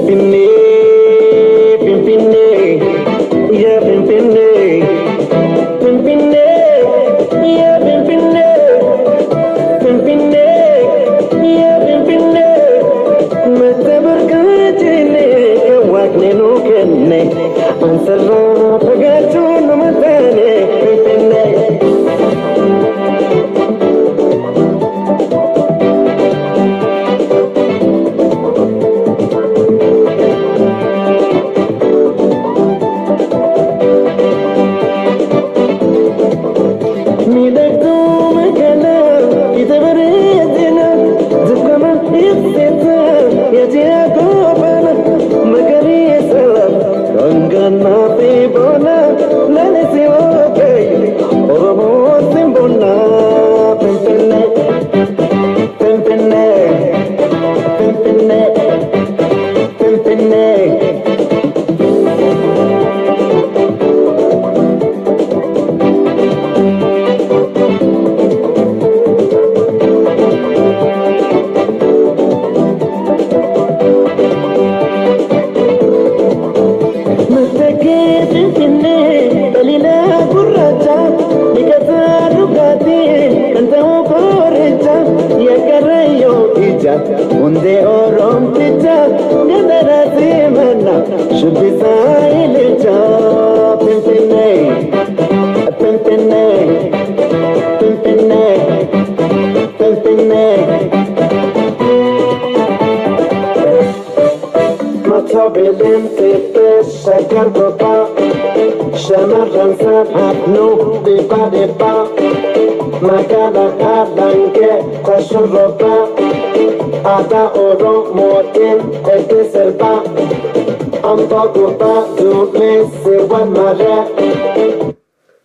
Pimpinne, pimpinne, yeah, pimpinne, pimpinne, yeah, pimpinne, pimpinne, yeah, pimpinne. Matabarkatine, kawakne no kenne, ansarra pagatu no matane, pimpinne. Unde orom tija, gadara simana, shubhi sailja, pimpinne, pimpinne, pimpinne, pimpinne. Matabilin tete shakar baba, shamaran sabhat no diba diba, magala kadange tashuroba. Ada orang motin serba, ampa kupa dume sewan mara.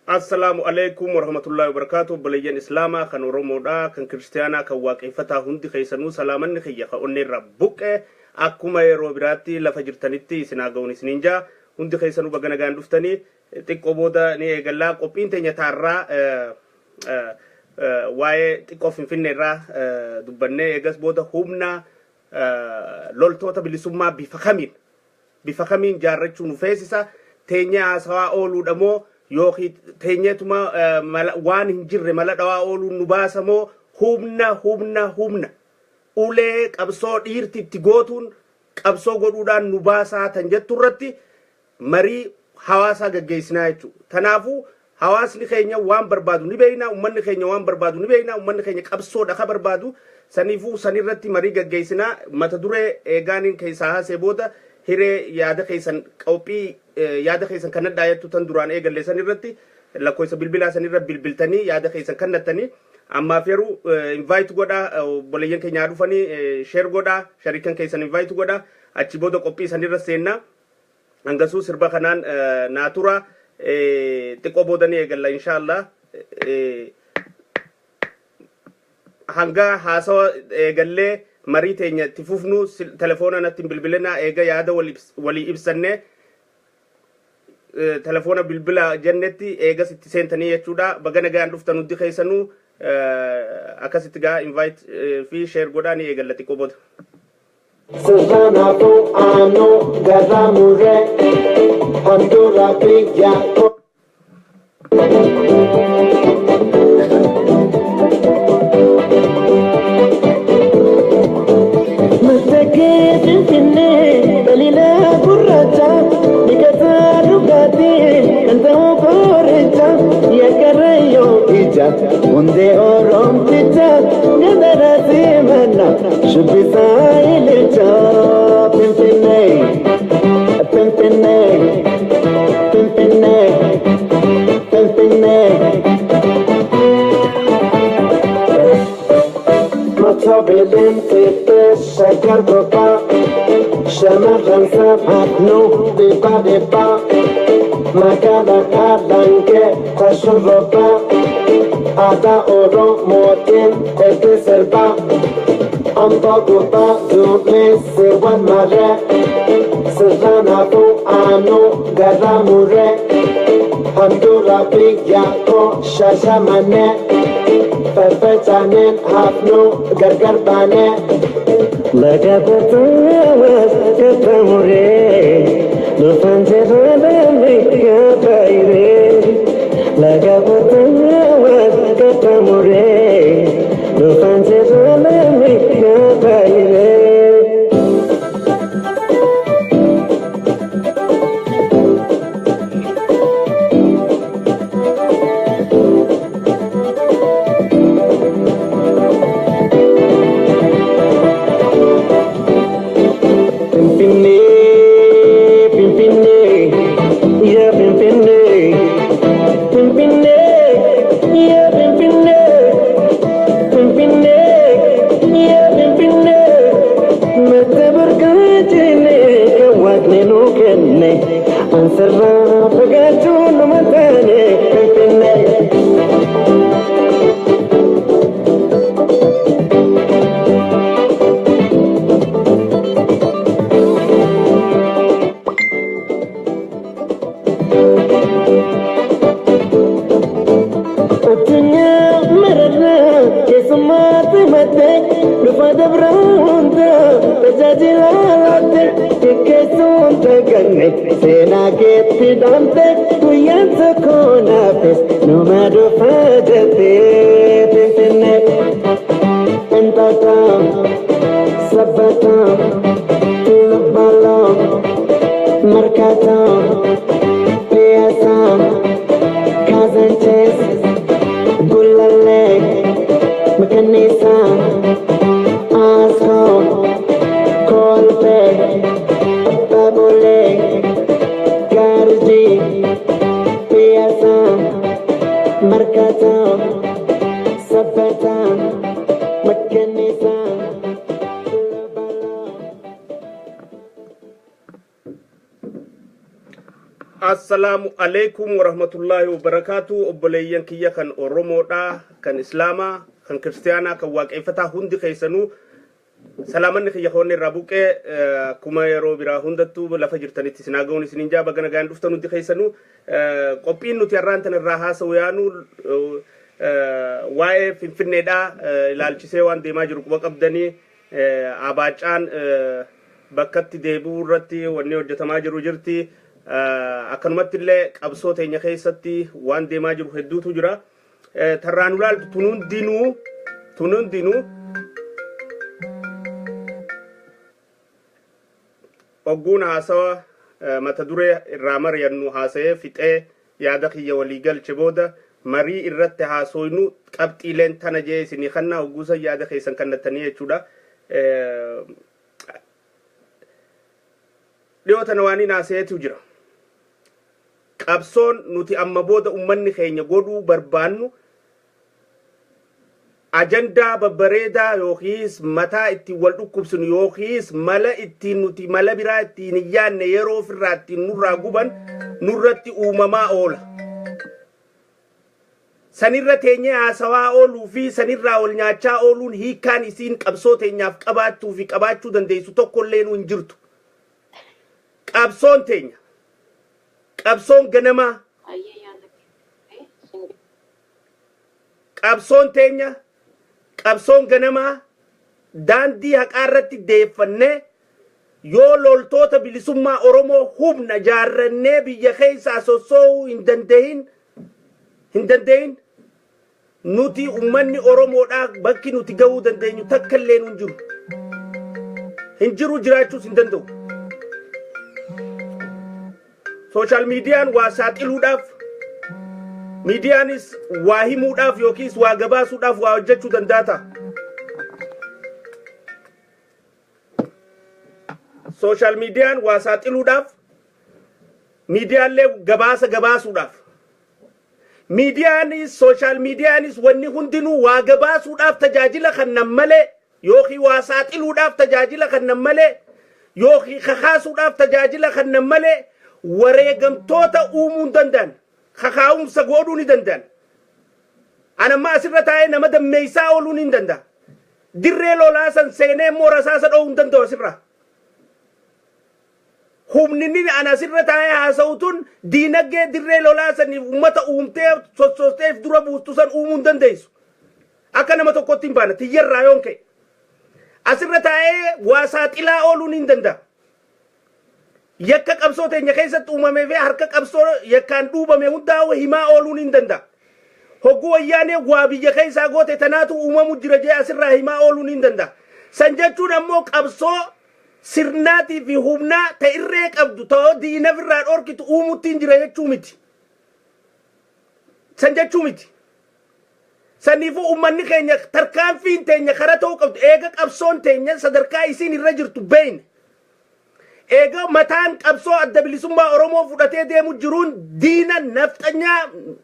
Assalamu alaikum warahmatullahi wabarakatuh. Balayan Islama kan Oromoda kan Kristiana kan waqifata hundi khaysanu salaman ni khiyya onni rabbuke akkuma yeroo biraatti lafa jirtanitti isinagaawni sininja hundi khaysanu bagana ganduftani xiqqoo booda ni eegallaa qophiin teenya taarraa waa'ee xiqqoo finfinnee irraa dubbanne eegas booda humna loltoota bilisummaa bifa kamiin jaarrachuu nu feesisa teenya haasawaa ooluudha moo yookiin teenyetuma waan hin jirre mala dhawaa ooluu nu baasa moo humna ulee qabsoo dhiirti itti gootuun qabsoo godhuudhaan nu baasaa tan jettu irratti marii hawaasaa gaggeessinaa jechuudha. Kanaafuu hawaasni keenya waan barbaadu ni beeyna, ummanni keenya waan barbaadu ni beeyna, ummanni keenya qabsoodha ka barbaadu saniifuu sanirratti marii gaggeessinaa mata duree eegaaniin keessaa haasee booda hiree yaada keessan qophii yaada keessan kanadhaa jettu tan duraan eegalle sanirratti lakkoofsa bilbilaa sanirra bilbiltanii yaada keessan kannattanii ammaaf yeroo invite godhaa boleeyyan keenya dhufanii share godhaa shariikan keessan invite godhaa achi booda qophii sanirra seennaa hangasuu sirba kanaan naatura xiqqoo boodanii eegalla inshallah hanga haasawa eegallee marii teenya itti fufnu telefoona natti bilbilena eega yaada walii ibsanne telefoona bilbila jennetti eegas itti seentanii jechuudha bagana gaan dhuftan hundi keessanuu akkasitti gaa invite fi share godhaanii eegalla xiqqoo booda. Sazanato ano garamure Pandora Bigya Matake pimpinne Dalila kurracha Dikata rugati Kanta ukorecha Yakarayo ija Unde orom tija Gadara simana Shubisa ilija Pimpinne Pimpinne Pimpinne Pimpinne Matabilin tete shakar baba Shamaran sabhat no diba diba Magala kadange tashuroba Ada orang motin serba Ampa kupa dume sewan mara Sazanato ano garamure Pandora bigya ko shashamane Perfectanen hafno gargar bane Laga batawas katamu Pimpinne, Pimpinne, yeah, Pimpinne, Pimpinne, yeah, Pimpinne, Pimpinne, yeah, Pimpinne. Mete berkatine, kawakne nukenne, ansarra pagatu numatane, Pimpinne. Sena che dante tu yanza con apes no matter fadete Pimpinne entata sabata tulbala marcata piazza Kazanches Gulale Macanesa Asco Colpe Babole Garji Piazza Marcata Sabata Macanesa Assalamu alaikum warahmatullahi wabarakatuh. Obboleeyyan kiyya kan Oromoodha, kan Islaamaa, kan Kiristaanaa, kan Waaqeffataa hundi keessanuu salaamanni kiyya koonni irraa buqqee kuma yeroo biraa hundattuu lafa jirtanitti isin hagahuun isiniin jaa baga nagaan dhuftan hundi keessanuu qophiin nuti har'aan tan irraa haasa'u yaanu waa'ee Finfinneedhaa ilaalchisee waan deemaa jiru quba qabdanii abaacaan bakkatti deebi'uu irratti wanni hojjetamaa jiru jirti. Akkanumatti illee qabsoo teenya keessatti waan deemaa jiru hedduutu jira. Tarraan ulaaltu tunuun dinuu ogguun haasawa mata duree irraa mari'annu haasa'ee fixee yaada kiyya walii galche booda marii irratti haasoynu qabxiileen tana jee isinii kannaa ogguusa yaada keessan kannattanii jechuudha. Dhiyootana waan hin haasayeetu jira. Qabsoon nuti amma booda ummanni keenya godhuu barbaannu ajandaa babbareedaa yookiis mataa ittiin wal dhukkubsinu yookiis mala ittiin nuti mala biraa ittiin hin yaanne yeroo ofirraa ittiin nurraa guban nurratti uumamaa oola. Sanirra teenyee haasawaa ooluu fi sanirraa ol nyaachaa ooluun hiikkaan isiin qabsoo teenyaaf qabaattuu fi qabaachuu dandeessu tokkollee nu hin jirtu. Qabsoon teenya qabsoon ganamaa qabsoon teenya qabsoon ganamaa daandii haqaa irratti deeffannee yoo loltoota bilisummaa Oromoo humna jaarrannee biyya keessaa sossoo'uu hin dandeeyin nuti ummanni Oromoodhaa bakki nuti gahuu dandeenyu takka illee hin jiru jiraachuus hin danda'u. Social meediyaan waa saaxiluudhaaf miidiyaanis waa himuudhaaf yookiis waa gabaasuudhaaf waa hojjechuu danda'a. Social meediyaan waa saaxiluudhaaf miidiyaallee gabaasuudhaaf miidiyaanis social meediyaanis wanni hundinuu waa gabaasuudhaaf tajaajila kannan malee yookiin waa saaxiluudhaaf tajaajila kannan malee yookiin kakaasuudhaaf tajaajila kannan malee wareegamtoota uumuu hin danda'an kakaa'umsa godhuu ni danda'an. Anamma asirra taa'ee nama dammeessaa ooluu ni danda'a. Dirree lolaa san seenee immoo rasaasa dho'uu hin danda'u asirra. Humni ana asirra taa'ee haasa'uun diinagdee dirree lolaa saniif uummata uumtee sossoosteef dura buustu san uumuu hin dandeessu. Akka nama tokkotti hin baana tiyyarraa yoon ka'e. Asirra taa'ee waa saaxilaa ooluu ni danda'a. Yakka qabsoo teenya keessatti uumamee fi harka qabsoo yakkaan dhuubame hundaa himaa ooluu ni danda'a. Hogguu wayyaanee waa biyya keessaa goote tanaatu uumamu jira jee asirraa himaa ooluu ni danda'a. San jechuun ammoo qabsoo sirnaatii fi humnaa ta'irree qabdu ta'oo diina irraa dhorkitu uumuttiin jira jechuu miti. San jechuu miti. Saniifuu uummanni keenya tarkaanfiin teenya kara ta'uu qabdu eega qabsoon teenya sadarkaa isiin irra jirtu beeyne. eega mataan qabsoo adda bilisummaa Oromoo fudhatee deemu jiruun diina nafxanyaa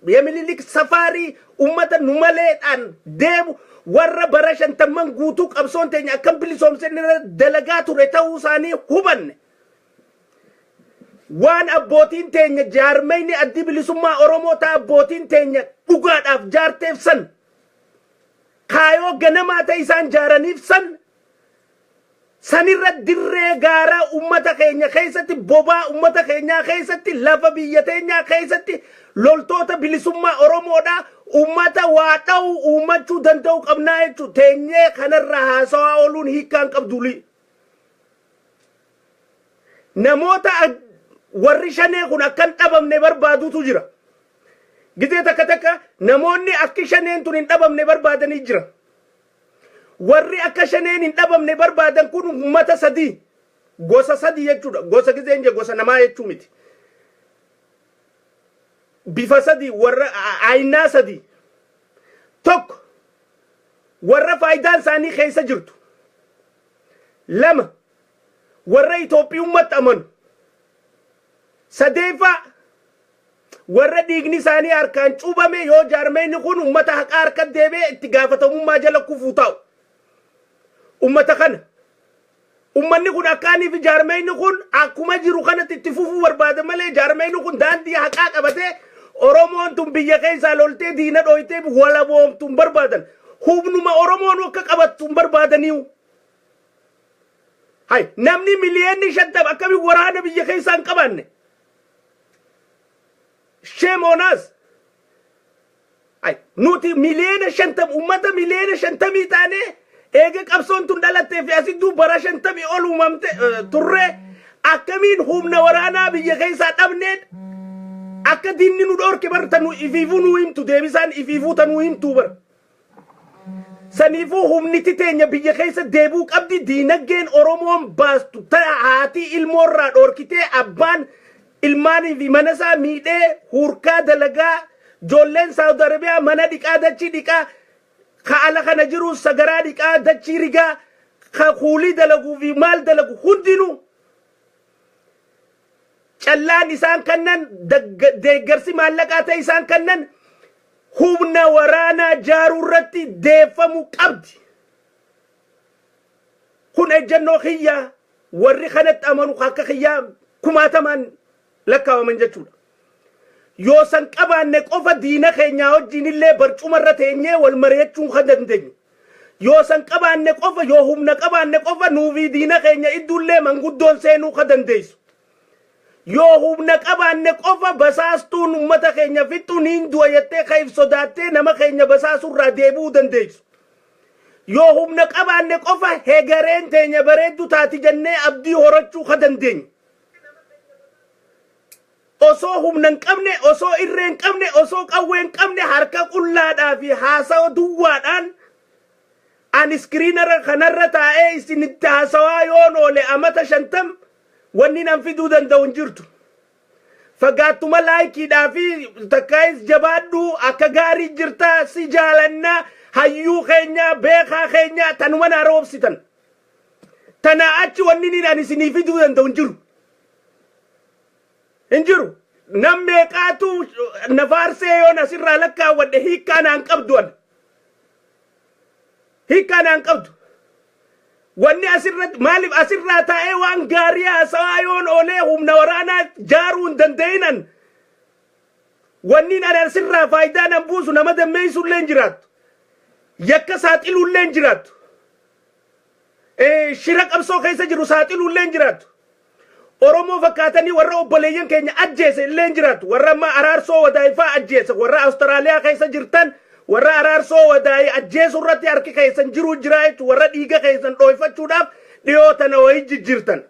Yemililik Safaarii ummata numaleedhaan deemu warra bara 50 guutuu qabsoon teenya akkam bilisoomseen dalagaa ture ta'uu isaanii hubanne. Waan abbootiin teenya jaarmayni addi bilisummaa Oromoo ta'a abbootiin teenya dhugaadhaaf jaarteef san kaayoo ganamaa ta'e isaan jaaraniif sanirra dirree gaaraa ummata keenya keessatti bobaa ummata keenyaa keessatti lafa biyya teenyaa keessatti loltoota bilisummaa Oromoodhaa ummata waa ta'u uumachuu danda'u qabnaa jechuun teenyee kanarraa haasawaa ooluun hiikkaan qabduli. Namoota warri shanee kun akkan dhabamne barbaadutu jira. Gizee takka namoonni akka shaneen tun hin dhabamne barbaadanii jira. Warri akka shaneen hin dhabamne barbaadan kun ummata sadii gosa sadii jechuudha. Gosa gizeen je gosa namaa jechuu miti. Bifa sadii warra aynaa sadii. Tokko warra faayidaan isaanii keessa jirtu. Lama warra Itoophiyummatti amanu. Sadeefa warra dhiigni isaanii harkaan cuubame yoo jaarmayni kun ummata haqaa harka deebee itti gaafatamummaa jala kufuu ta'u. Ummata kana ummanni kun akkaaniif jaarmayni kun akkuma jiru kanatti itti fufuu barbaada malee jaarmayni kun daandii haqaa qabatee Oromoon tun biyya keessaa loltee diina dhooytee walaboomtuun barbaadan humnuma Oromoon akka qabattuun barbaadaniiru. Hay namni miliyoonni 50 akkamiin waraana biyya keessaa hin qabanne. Shame on us. Ay nuti miliyoona 50 ummata miliyoona 50 taane eega qabsoon tun dhalattee fi asiduu bara 50 ol uumamte turre akkamiin humna waraanaa biyya keessaa dhabneen akka diinni nu dhorke bartanu ifiifuu nu himtu deebisaan ifiifuu tanuu himtu bar. Saniifuu humniti teenya biyya keessa deebuu qabdi diinagdeen Oromoon baastu haati ilmoorraa dhorkitee abbaan ilmaanii fi manasaa miidhee hurkaa dalagaa joolleen Saawud Arabiyaa mana dhiqaa dachii dhiqaa ka ala kana jiru sagaraa dhiqaa dachii rigaa ka kuulii dalaguu fi maal dalagu hundinuu callaan isaan kannan deeggarsi maallaqaa ta'e isaan kannan humna waraanaa jaaruu irratti deeffamu qabdi. Kun ejjennoo kiyyaa warri kanatti amanu akka kiyyaa kumaatamaan lakkaawaman jechuudha. Yoo san qabaanne qofa diina keenyaa wajjin illee barcuma irra teenyee wal mari'achuu kan dandeenyu. Yoo san qabaanne qofa yoo humna qabaanne qofa nuufi diina keenya iddullee manguddoon seenuu kan dandeessu. Yoo humna qabaanne qofa basaastuun ummata keenya fixuun hin du'a jettee ka'if sodaattee nama keenya basaasurraa deebi'uu dandeessu. Yoo humna qabaanne qofa heegareen teenya bareeddu taati jennee abdii horachuu kan dandeenyu. Osoo humna hin qabne, osoo irree hin qabne, osoo qawwee hin qabne harka qullaadhaa fi haasawa duwwaadhaan ani iskiriinara kanarra taa'ee isinitti haasawaa yoon oole amata 50 wanni nan fiduu danda'u hin jirtu. Fagaattuma laayikiidhaa fi takkaayis jabaadhu akka gaarii jirtaa si jaalannaa hayyuu keenya beekaa keenya tanuma na roobsitan. Tanaa achi wanni ani isinii fiduu danda'u hin jiru. Injiru nammeeqaatu nafaarsee yoon asirraa lakkaawwadhe hiikkaanaan qabdu an. Hiikkaanaan qabdu. Wanni asirratti maaliif asirraa taa'ee waan gaarii haasawaa yoon oolee humna waraanaa jaaruu hin danda'inan. Wanni ani asirraa faayidaa nan buusu nama dammeessullee hin jiraattu. Yakka saaxiluullee hin jiraattu. Shira qabsoo keessa jiru saaxiluullee hin jiraattu. Oromoo fakkaatanii warra obboleeyyan keenya ajjeese illee hin jiraattu. Warra amma araarsoo wadaayifaa ajjeese warra Awustiraaliyaa keessa jirtan warra araarsoo wadaayii ajjeesuu irratti harki keessan jiru jira jechuudha. Warra dhiiga keessan dhooyfachuudhaaf dhiyootana wayii jijjiirtan.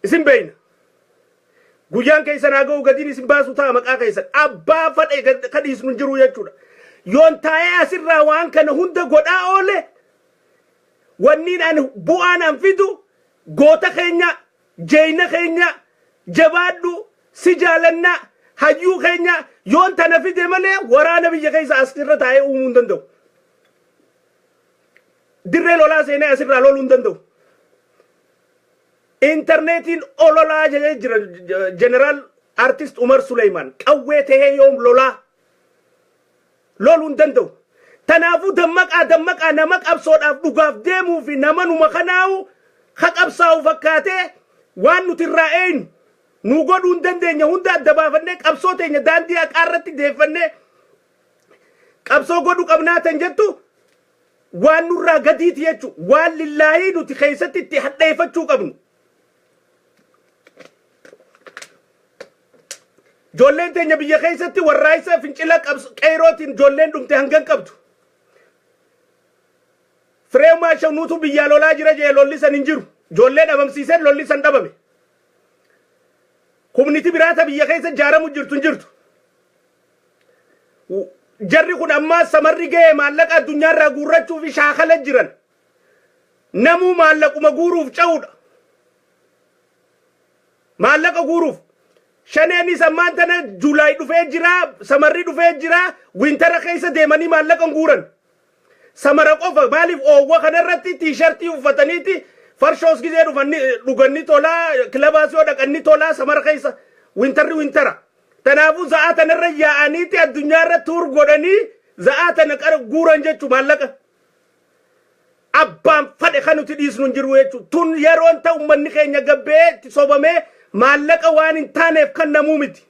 Isin beeyna. Guyyaan keessan haa ga'u gadiin isin baasu ta'a maqaa keessan. Abbaa fadhe kadhiisnu hin jiru jechuudha. Yoon taa'ee asirraa waan kana hunda godhaa oole wanniin ani bu'aan an fidu goota keenya jeeyna keenya jabaadhu si jaalannaa hayyuu keenya yoon tana fide malee waraana biyya keessa asirra taa'ee uumuu hin danda'u. Dirree lolaa seenee asirraa loluu hin danda'u. internetin olola general artist Umar Suleiman qawwete yom lola lolun dandau tanafu dammaqa nama qabsoodhaaf dhugaaf deemuu fi nama numa kanaawu qabsaa'u fakkaate waan nuti raa'een nu godhuun dandeenya hunda adda baafannee qabsoo teenya daandii haqaarratti deeffannee qabsoo godhu qabnaa tan jettu waan nurraa gadiiti jechu waan lillaahi nuti keessatti itti hadheeffachuu qabnu jolleen teenya biyya keessatti warraayisa fincila qeerootiin jolleen dhumte hangan qabdu Fireemaa shanuutu biyya lolaa jira jee lollisan hin jiru jolleen dhabamsiiseen lollisan dhabame humniti biraata biyya keessa jaaramu jirtu hin jirtu jarri kun amma samarri ga'e maallaqa addunyaarraa guurrachuu fi shaakala jiran namuu maallaquma guuruuf ca'uudha maallaqa guuruuf shaneenis ammaan tana Juulaay dhufee jira samarri dhufee jira wintara keessa deemanii maallaqa guuran samara qofa maaliif oowwa kanarratti tiishartii uffataniiti farshoos gizee dhuganni tolaa kilabaasii dhaqanni tolaa samara keessa wintara tanaafu za'a tanarra yaa'aniiti addunyaarra tuur godhanii za'a tana guuran jechu maallaqa abbaan fadhe kan nuti dhiisnu hin jiru jechu tun yeroon ta'u ummanni keenya gabbee sobamee maallaqa waan hin taaneef kan namuu miti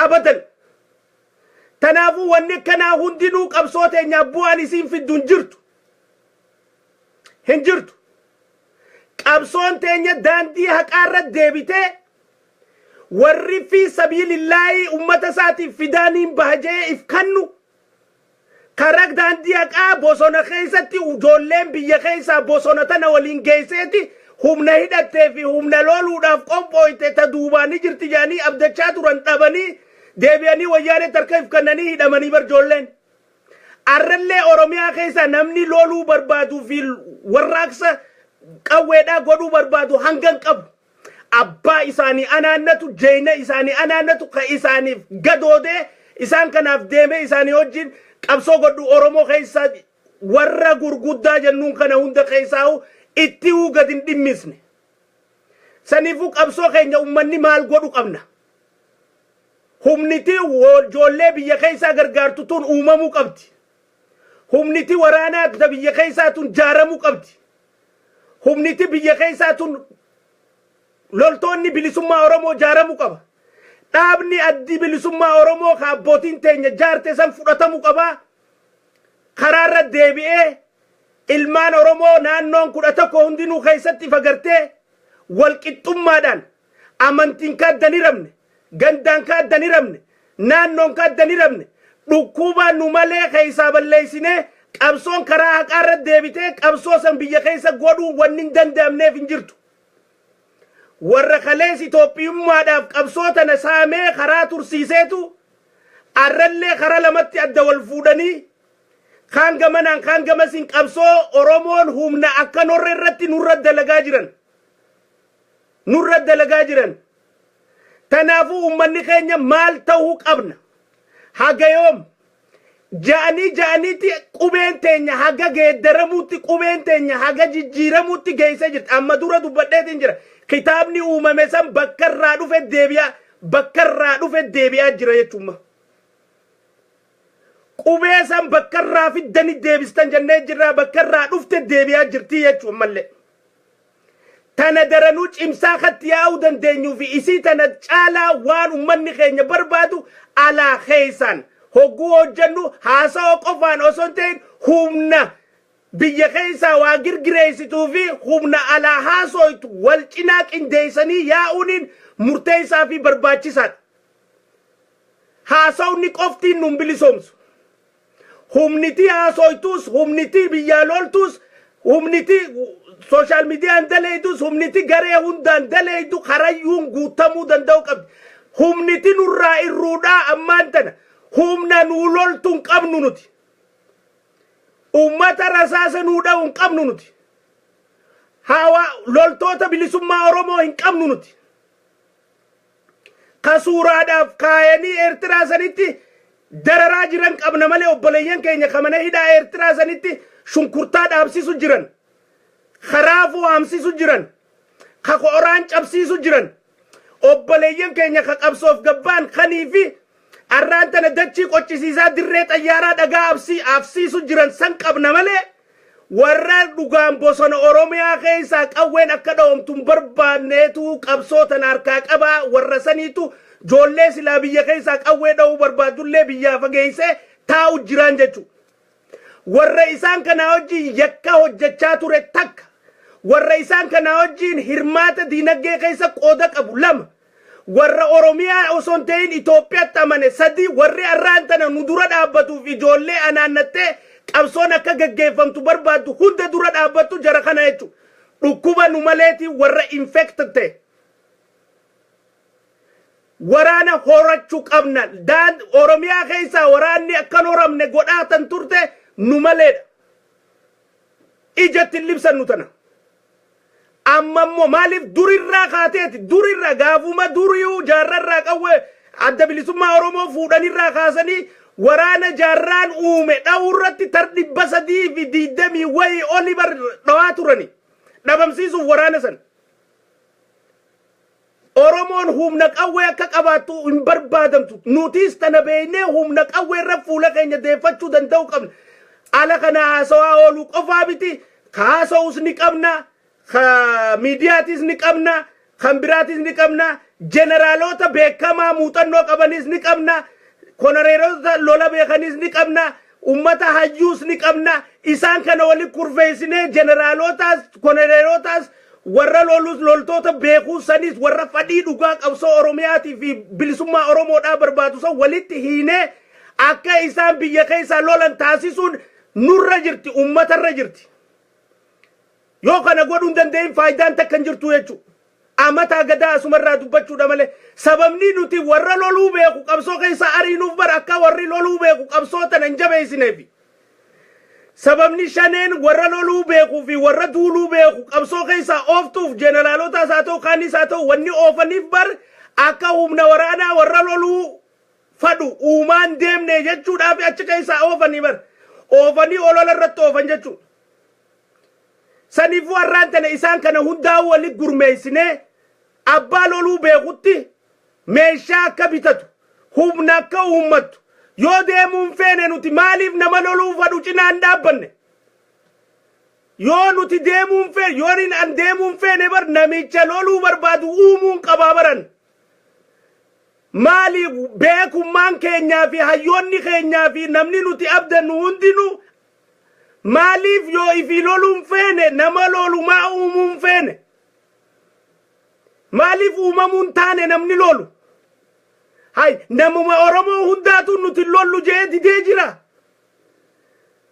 abadan tanaafu wanni kanaa hundinuu qabsoo teenyaa bu'aan isiin fiddu hin jirtu qabsoon teenya daandii haqaarra deebitee warri fi sabiilillaahi ummata isaatiif fidaaniin bahajee if kannu karak daandii haqaa bosona keessatti ijoolleen biyya keessaa bosona tana waliin geesseeti humna hidhattee fi humna loluudhaaf qophooyte ta duubaanii jirti jaanii abdachaa turan dhabanii deebi'anii wayyaanee tarkaanfii kannanii hidhamanii barjoolleen arrallee oromiyaa keessa namni loluu barbaadu fi warraaqsa qawweedhaa godhuu barbaadu hangan qabu abbaa isaanii anaannatu jeeyna isaanii anaannatu ka isaaniif gadoodee isaan kanaaf deemee isaanii wajjin qabsoo godhu oromoo keessa warra gurguddaa jennuun kana hunda keessaa'u itti gad hin dhimmisne saniifuu qabsoo keenya ummanni maal godhu qabna humniti ijoollee biyya keessaa gargaartu tun uumamuu qabdi humniti waraanaa biyya keessaa tun jaaramuu qabdi humniti biyya keessaa tun loltoonni bilisummaa oromoo jaaramuu qaba dhaabni addi bilisummaa oromoo ka abbootiin teenya jaarte san fudhatamuu qaba karaarra deebi'ee ilmaan oromoo naannoon 11 hundinuu keessatti fagartee walqixxummaadhaan amantiin kaaddanii rabne gandaan kaaddanii rabne naannoon kaaddanii rabne dhukkubaan nu malee keessaa balleessinee qabsoon karaa haqaarra deebitee qabsoo san biyya keessa godhuu wanni hin danda'amneef hin jirtu warra kalees Itoophiyummaadhaaf qabsoo tana saamee karaa tursiiseetu arrallee karaa lamatti adda wal fuudhanii kaan gamanaan kaan gamasiin qabsoo oromoon humna akka norre irratti nurra dalagaa jiran tanaafu ummanni keenya maal ta'uu qabna hagayoom ja'aniiti qubeen teenya haga geeddaramuutti qubeen teenya haga jijjiiramuutti geessee jirti amma dura dubbadheetiin jira kitaabni uumame san bakkarraa dhufe deebi'aa jira jechuudha qubee san bakkarraa fiddani deebistan jennee jirraa bakkarraa dhufte deebi'aa jirti jechuudha mallee tana daranuu cimsaa katti yaa'uu dandeenyuu fi isii tana caalaa waan ummanni keenya barbaadu alaa keessaan hogguu hojjennu haasa'oo qofaan osoo hin ta'in humna biyya keessaa waa girgireessituu fi humna alaa haasoitu wal cinaa qindeessanii yaa'uuniin murteessaa fi barbaachisaadha haasa'uun qoftiin nun bilisoomsu humniti haasoitus humniti biyyaa loltus humniti social media daleetus humniti garee hundaan daleetu karayyuun guutamuu danda'u qabdi humniti nurraa irruudhaa ammaan tana humna nuu loltuun qabnu nuti ummata rasaasa nuu dha'uun qabnu nuti hawa loltoota bilisummaa oromoo hin qabnu nuti kasuuraadhaaf kaayanii eertiraa sanitti dararaa jiran qabna malee obboleeyyan keenya kamana hidhaa eertiraa sanitti shunkurtaa dhaabsisu jiran خرافو همسيسو جران خاكو أوران cabsiisu jiran obboleeyyan keenya ka qabsoof gabbaan khaniifi arraantana dachii qochisiisaa dirree xayyaaraa dhagaa absiisu jiran san qabna malee warra dhugaan bosona oromiyaa keessaa qawween akka dhawamtuun barbaanneetu qabsootan harkaa qabaa warra saniitu joollee silaa biyya keessaa qawwee dhawuu barbaadullee biyyaa fageessee taa'u jiraan jechu warra isaan kana hojii yakka hojjechaa ture takka warra isaan kana wajjin hirmaata diinagdee keessa qooda qabu lama warra oromiyaa osoon ta'in Itoophiyaatti amane sadi warri arraantana nu dura dhaabbatuuf ijoollee anaannattee qabsoon akka gaggeeffamtu barbaaddu hunda dura dhaabbattu jara kana jechu dhukkuba nu maleeti warra infected ta'e waraana horachuu qabna daan oromiyaa keessa waraanni akkan horamne godhaatan turte nu maleedha ijatti libsannu tana amammo maalif durirraa kaateeti durirraa gaafuma duriyuu jaarrarraa qawwe adda bilisummaa oromoo fuudhanirraa kaasanii waraana jaarraan uume dhawurratti tardhibba 320 wayi oli bar dhawaa turani dhabamsiisuuf waraana san oromoon humna qawwee akka qabaattu hin barbaadamtu nutis tana beeynee humna qawwee irra fuula keenya deeffachuu danda'u qabna ala kana haasawaa ooluu qofaa biti haasawus ni qabna miidiyaatis ni qabna kan biraatis ni qabna jeneraalota beekamaa muuxannoo qabanis ni qabna konoreerota lola beekanis ni qabna ummata hayyuus ni qabna isaan kana wali kurfeessinee jeneraalotaas konoreerotaas warra loltoota beekuu sanis warra fadhii dhugaa qabsoo oromiyaatii fi bilisummaa oromoodhaa barbaadu san walitti hiinee akka isaan biyya keessaa lolan taasisuun nurra jirti ummatarra jirti yoo kana godhuun danda'in faayidaan takka hin jirtu jechuudha amata gadaa asumarraa dubbachuudha malee sababni nuti warra loluu beeku qabsoo keessa ariinuuf bar akka warri loluu beeku qabsoo tana hin jabeessineefi sababni shaneen warra loluu beekuu fi warra duuluu beeku qabsoo keessa ooftuuf jeneraalota isaa ta'u kaanis haa ta'u wanni oofaniif bar akka humna waraanaa warra loluu fadhu uumaan deemne jechuudhaaf achi keessa oofanii bar oofanii olola irratti oofan jechuudha sanifu arraantana isaan kana hundaa wali gurmeessine abbaa loluu beekutti meeshaa akka bitatu humna akka uummattu yoo deemuun feene nuti maaliif nama loluu fadhu cinaan dhaabbanne yoo nuti deemuun feene yoo an deemuun feene bar namicha loluu barbaadu uumuun qabaa baran maaliif beekummaan keenyaa fi hayyoonni keenyaa fi namni nuti abdannu hundinuu maalif yo ifi lolum fene nama lolu ma umum fene maalif umamun taane namni lolu hay namuma oromo hundatu nuti lollu jeedi dejira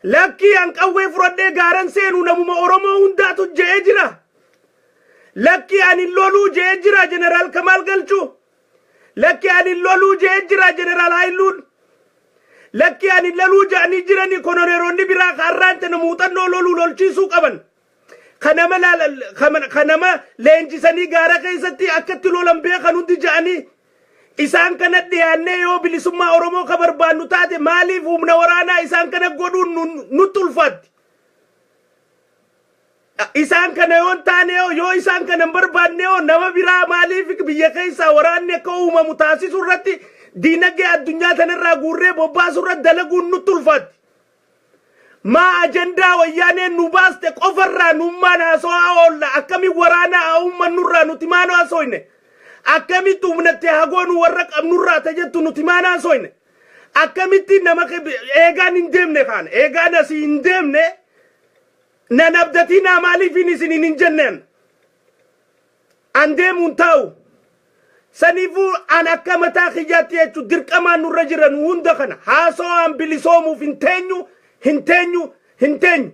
lakki an qawwe frodde garan seenu namuma oromo hundatu jeejira lakki an lolu jeejira general kamal galchu lakki an lolu jeejira general haylun lakki ani lalu jani jirani konoreeronni biraa qarrante namuuxannoo loluu lolchiisuu qaban kanama leenjisanii gaara keessatti akkatti lolan beekan hundi ja'anii isaan kana dhiyaannee yoo bilisummaa oromoo ka barbaannu taate maaliif humna waraanaa isaan kana godhuun nutti ulfaatti isaan kana yoon taane yoo isaan kana barbaanne nama biraa maaliif biyya keessaa waraanni akka uumamu taasisuu irratti diinagdee addunyaa tanarraa guurree bobbaasu irratti dalaguun nutti ulfaatti maa ajandaa wayyaaneen nu baaste qofarraa nummaan haasawaa oolla akkami waraanaa uumman nurraa nuti maanoo haasoyne akkamitti humnatte hagoonu warra qabnurraa tajettu nuti maan haasoyne akkamitti nama eegaan hin deemne kaan eegaan asii hin deemne nan abdatinaa maaliifin isinin hin jenneen an deemuun taa'u sanifu an akka mataa kiyyaatti jechu dirqamaan nurra jiran hunda kana haasawaan bilisoomuuf hin teenyu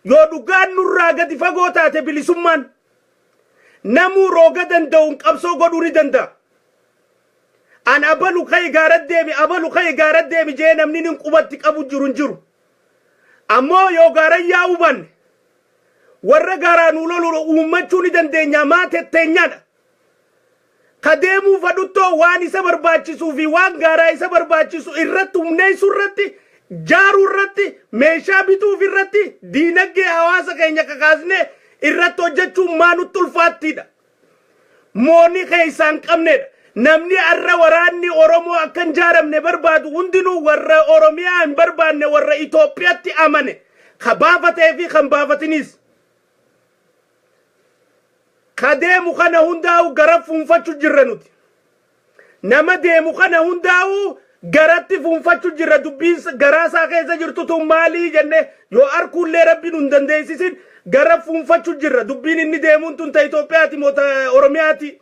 yoo dhugaan nurraa gadi fagoo taate bilisummaan namuu rooga danda'uun qabsoo godhuu ni danda'a an abalu kay gaarat deemi jee namni nin qubatti qabu jiru ammoo yoo gaaran yaa'u banne warra gaaraanuu lolu uummachuu ni dandeenya maa tetteenyaadha kadeemuu fadhuttoo waan isa barbaachisuu fi waan gaaraa isa barbaachisu irratti humneessu irratti jaaruu irratti meeshaa bituuf irratti diinagdee hawaasa keenya kakaasne irratti hojjechuun maa nutti ulfaattiidha. Moonni keessaan qabnedha. Namni arra waraanni Oromoo akkan jaaramne barbaadu hundinuu warra Oromiyaa hin barbaanne warra Itoophiyaatti amane ka baafatee fi kan baafatinis. Ka deemu kana hundaa'u gara fuunfachuu jirra nuti. Nama deemu kana hundaa'u garatti fuunfachuu jirra dubbiin garaasaa keessa jirtu tun maalii jenne yoo arkuullee rabbiin hin dandeessisin gara fuunfachuu jirra dubbiin inni deemuun tun ta Itoophiyaati moota Oromiyaati.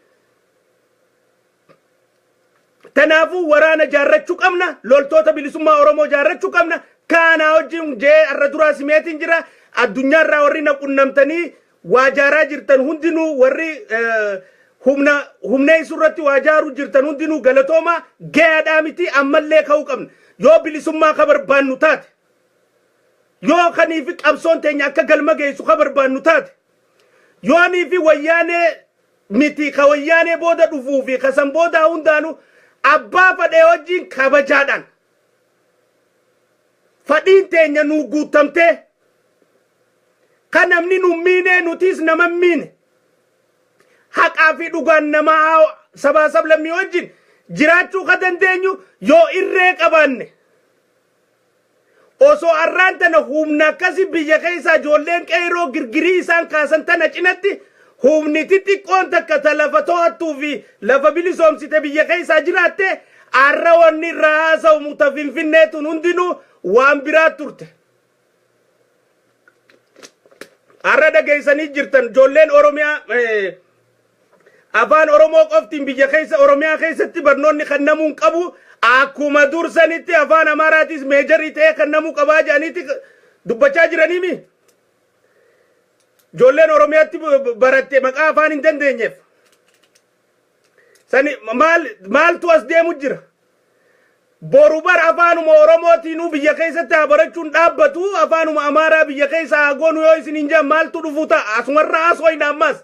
Tanaafu waraana jaarrachuu qabna loltoota bilisummaa Oromoo jaarrachuu qabna kana wajjin jee arra duraa simeetiin jira addunyaarraa warri na qunnamtanii waajaaraa jirtan hundinuu warri humna isurratti waajaaru jirtan hundinuu galatooma gaadhaa miti ammallee ka'uu qabna yoo bilisummaa ka barbaannu taate yoo kaniifi qabsoon teenya akka galma geessu ka barbaannu taate yoo niifi wayyaanee miti ka wayyaanee booda dhufuu fi kasan booda hundaanu abbaa fadhee wajjin kabajaadhaan fadhiin teenya nuu guutamtee kan namni nu miine nutis nama miine haqaa fi dhugaan nama sabaa sablammii wajjin jiraachuu ka dandeenyu yoo irree qabaanne osoo arraan tana humna akkasi biyya keessaa ijoolleen qeeroo girgirii isaan kaasan tana cinatti humni xixiqqoon takka ta lafa to'attuu fi lafa bilisoomsite biyya keessaa jiraatte arra wanni irraa haasa'u muta finfinneetun hundinuu waan biraa turte. Arra dhageessanii jirtan ijoolleen Oromiyaa afaan Oromoo qoftiin biyya keessa Oromiyaa keessatti barnoonni kennamuun qabu akkuma dursanitti afaan Amaaraatis meejarii ta'ee kennamuu qabaa jedhaniiti dubbachaa jiraniimi. Ijoolleen Oromiyaatti baratte maqaa afaan hin dandeenyeef. Sani maaltu as deemu jira? Boru bar afaanuma Oromootiinuu biyya keessatti haa barachuun dhaabbatu afaanuma Amaaraa biyya keessa haa goonu yoo isin hin jedhan maaltu dhufu ta'a asumarraa haasooyna ammas.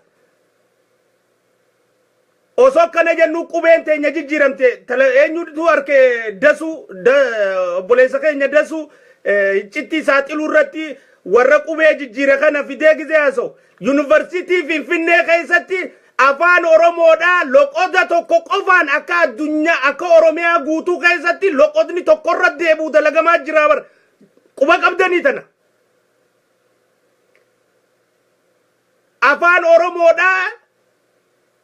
Osoo akkana jennu qubeen teenya jijjiiramte eenyutu harke dasuu obboleessa keenya dasuu iccitti saaxiluu irratti warra qubee jijjiira kana fidee gizee haasa'u. Yuunivarsiitii Finfinnee keessatti afaan Oromoodhaa loqoda tokko qofaan akka addunyaa akka Oromiyaa guutuu keessatti loqodni tokkorra deebuu dalagamaa jira bar quba qabdanii tana. Afaan Oromoodhaa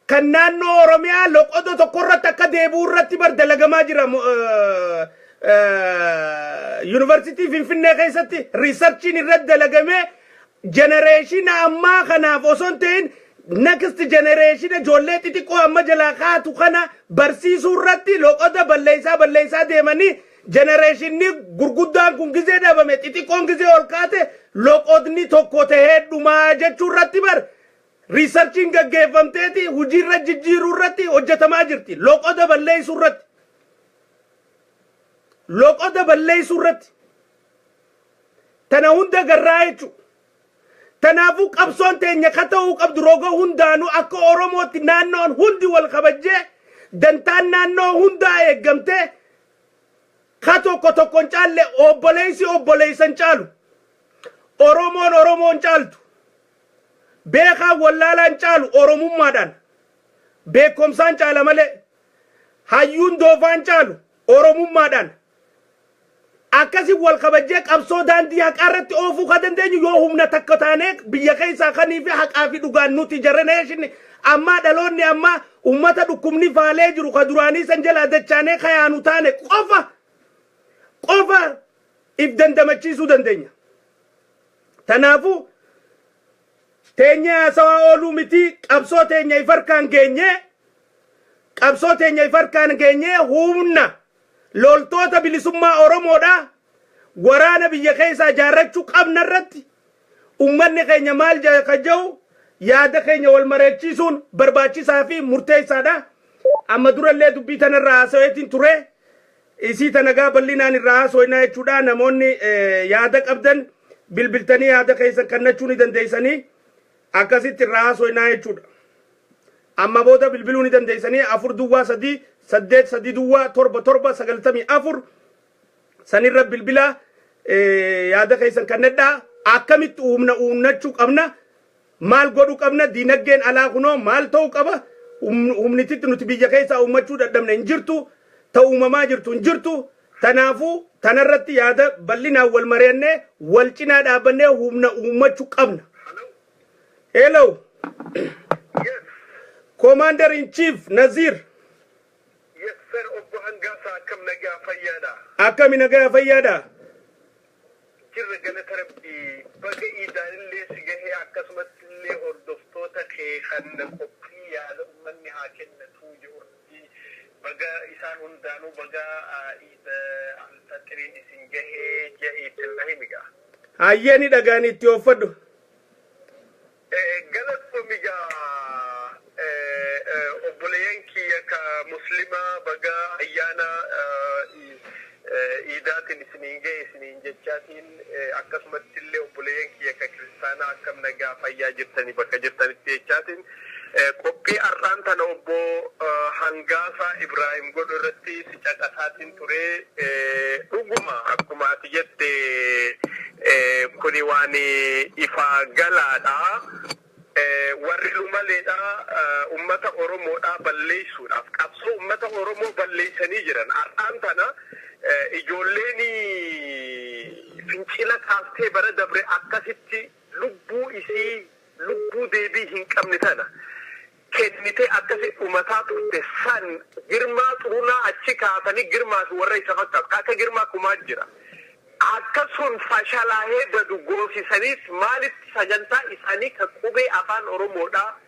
kan naannoo Oromiyaa loqoda tokkorratti akka deebuu irratti bar dalagamaa jira. Yuunivarsiitii Finfinnee keessatti riisarchiin irratti dalagamee jenereeshina ammaa kanaaf osoo hin ta'in next generation ijoollee xixiqqoo amma jalaa kaatu kana barsiisuu irratti loqoda balleessaa deemanii generationni gurguddaan kun gizee dhabame xixiqqoon gizee ol kaate loqodni tokko ta'ee dhumaa jechuu irratti bar riisarchiin gaggeeffamteeti hojiirra jijjiiruu irratti hojjetamaa jirti loqoda balleessuu irratti. Loqoda balleessuu irratti tana hunda garraa jechuudha. Tanaafu qabsoon teenya ka ta'uu qabdu roga hundaanu akka Oromootti naannoon hundi wal kabajjee dantaan naannoo hundaa eeggamtee ka tokkoon caalle obboleessan caalu Oromoon caaltu beekaa wallaalaan caalu Oromummaadhaan beekumsaan caala malee hayyuun doofaan caalu Oromummaadhaan akkasi wal kabajjee qabsoo daandii haqaa irratti oofuu ka dandeenyu yoo humna takka taanee biyya keessaa kanii fi haqaa fi dhugaan nuti generation amma dhaloonni amma ummata dhukkubni faalee jiru ka duraanii san jala dachaanee kayaanu taane qofa if dandamachiisuu dandeenya. Tanaafu teenya haasawaa ooluu miti qabsoo teenya ifarkaan geenye humna loltoota bilisummaa Oromoodhaa waraana biyya keessaa jaarrachuu qabna irratti ummanni keenya maal jedhu yaada keenya wal mareechisuun barbaachisaa fi murteessaadha. Amma durallee dubbii tanarraa haasaweetiin ture isii tanagaa bal'inaan irraa haasoynaa jechuudha. Namoonni yaada qabdan bilbiltanii yaada keessan kennachuu ni dandeessanii akkasitti irraa haasoynaa jechuudha. Amma booda bilbiluu ni dandeessanii 4 duwwaa 3 8 3 duwwaa 7 7 94 sanirra bilbila yaada keessan kannadhaa akkamitti uumnachuu qabna maal godhuu qabna diinagdeen alaa kunoo maal ta'uu qaba humnititti nuti biyya keessaa uummachuu dadhabne hin jirtu ta'u uumamaa jirtu hin jirtu tanaafuu tanarratti yaada bal'inaan wal mari'annee wal cinaa dhaabannee humna uummachuu qabna. Hello. Yes. Commander in Chief Nazir. Yes sir, obbo Hangasa akkam nagaa fayyaadha. Akkami nagaa fayyaadha. Jirra galata rabbii baga iidaanillee si gahee akkasumatti illee hordoftoota kee kan qophii yaada uummanni haa kennatu jedhu baga isaan hundaanuu baga iida alfatiriin isin gahee ja'iitin rahimiga. Hayyeeni dhagaan itti oofadhu. Galatoomigaa obboleeyyan kiyya ka muslimaa baga ayyaana iidaatiin isiniin ga'e isiniin jechaatiin akkasumatti illee obboleeyyan kiyya ka kiristaanaa akkam nagaa fayyaa jirtanii bakka jirtanitti jechaatiin qophii har'aan tana obbo Hangaasaa Ibraahim godhu irratti si caqasaatiin ture dhuguma akkuma ati jette kuni waan ifaa galaadha. Warri lumaleedha ummata Oromoodha balleessuudhaaf qabsoo ummata Oromoo balleessanii jiran har'aan tana ijoolleen fincila kaaftee bara dabre akkasitti lubbuu deebii hin qabne tana kennite akkasi umataa turte san girmaa xurunaa achi kaatanii girmaa fi warra isa fakkaatu akka girmaa kumaa jira. Akkasuun fashalaahee badu goosisaniif maalitti sagantaa isaanii kan qubee afaan Oromoodhaa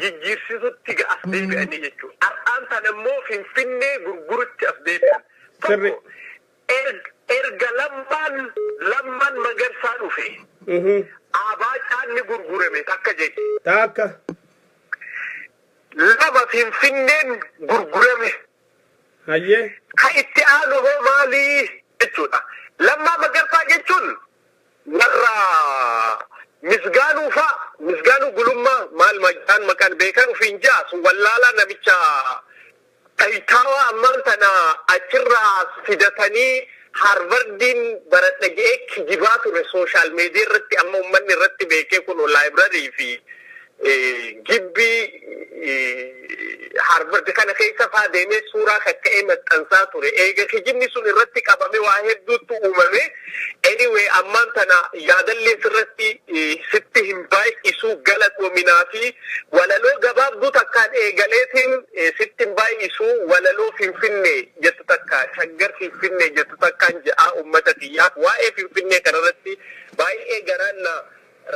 jijjiirsisutti as deebi'anii jechuudha. Har'aan tan immoo Finfinnee gurgurutti as deebi'an. Tokko erga lammaan Magarsaa dhufe. Abaacaan ni gurgurame takka jedhe. Takka. Lama Finfinneen gurgurame. Hayyee. Ka itti aanu hoo maalii jechuudha. Lammaa Magarsaa jechuun warra misgaanuu gulummaa maal majaan maqaan beekan ufiin jaasu wallaalaa namicha tayitaawaa ammaan tana achirraa fidatanii Harvardiin baradha ga'ee kijibaa ture sooshaal meediyaa irratti amma uummanni irratti beekee kun laayibrarii fi gibbii Harvard kana keessa faa deemee suuraa kakka'ee maxxansaa ture. Eega kijibni sun irratti qabame waa hedduutu uumame. Anyway ammaan tana yaadallee sirratti sitti hin baay'isuu galatoominaa fi walaloo gabaabduu takkaan eegaleetiin sitti hin baay'isuu walaloo Finfinnee jettu takka shaggar Finfinnee jettu takkaan je'aa uummata kiyyaaf waa'ee Finfinnee kanarratti baay'ee garaan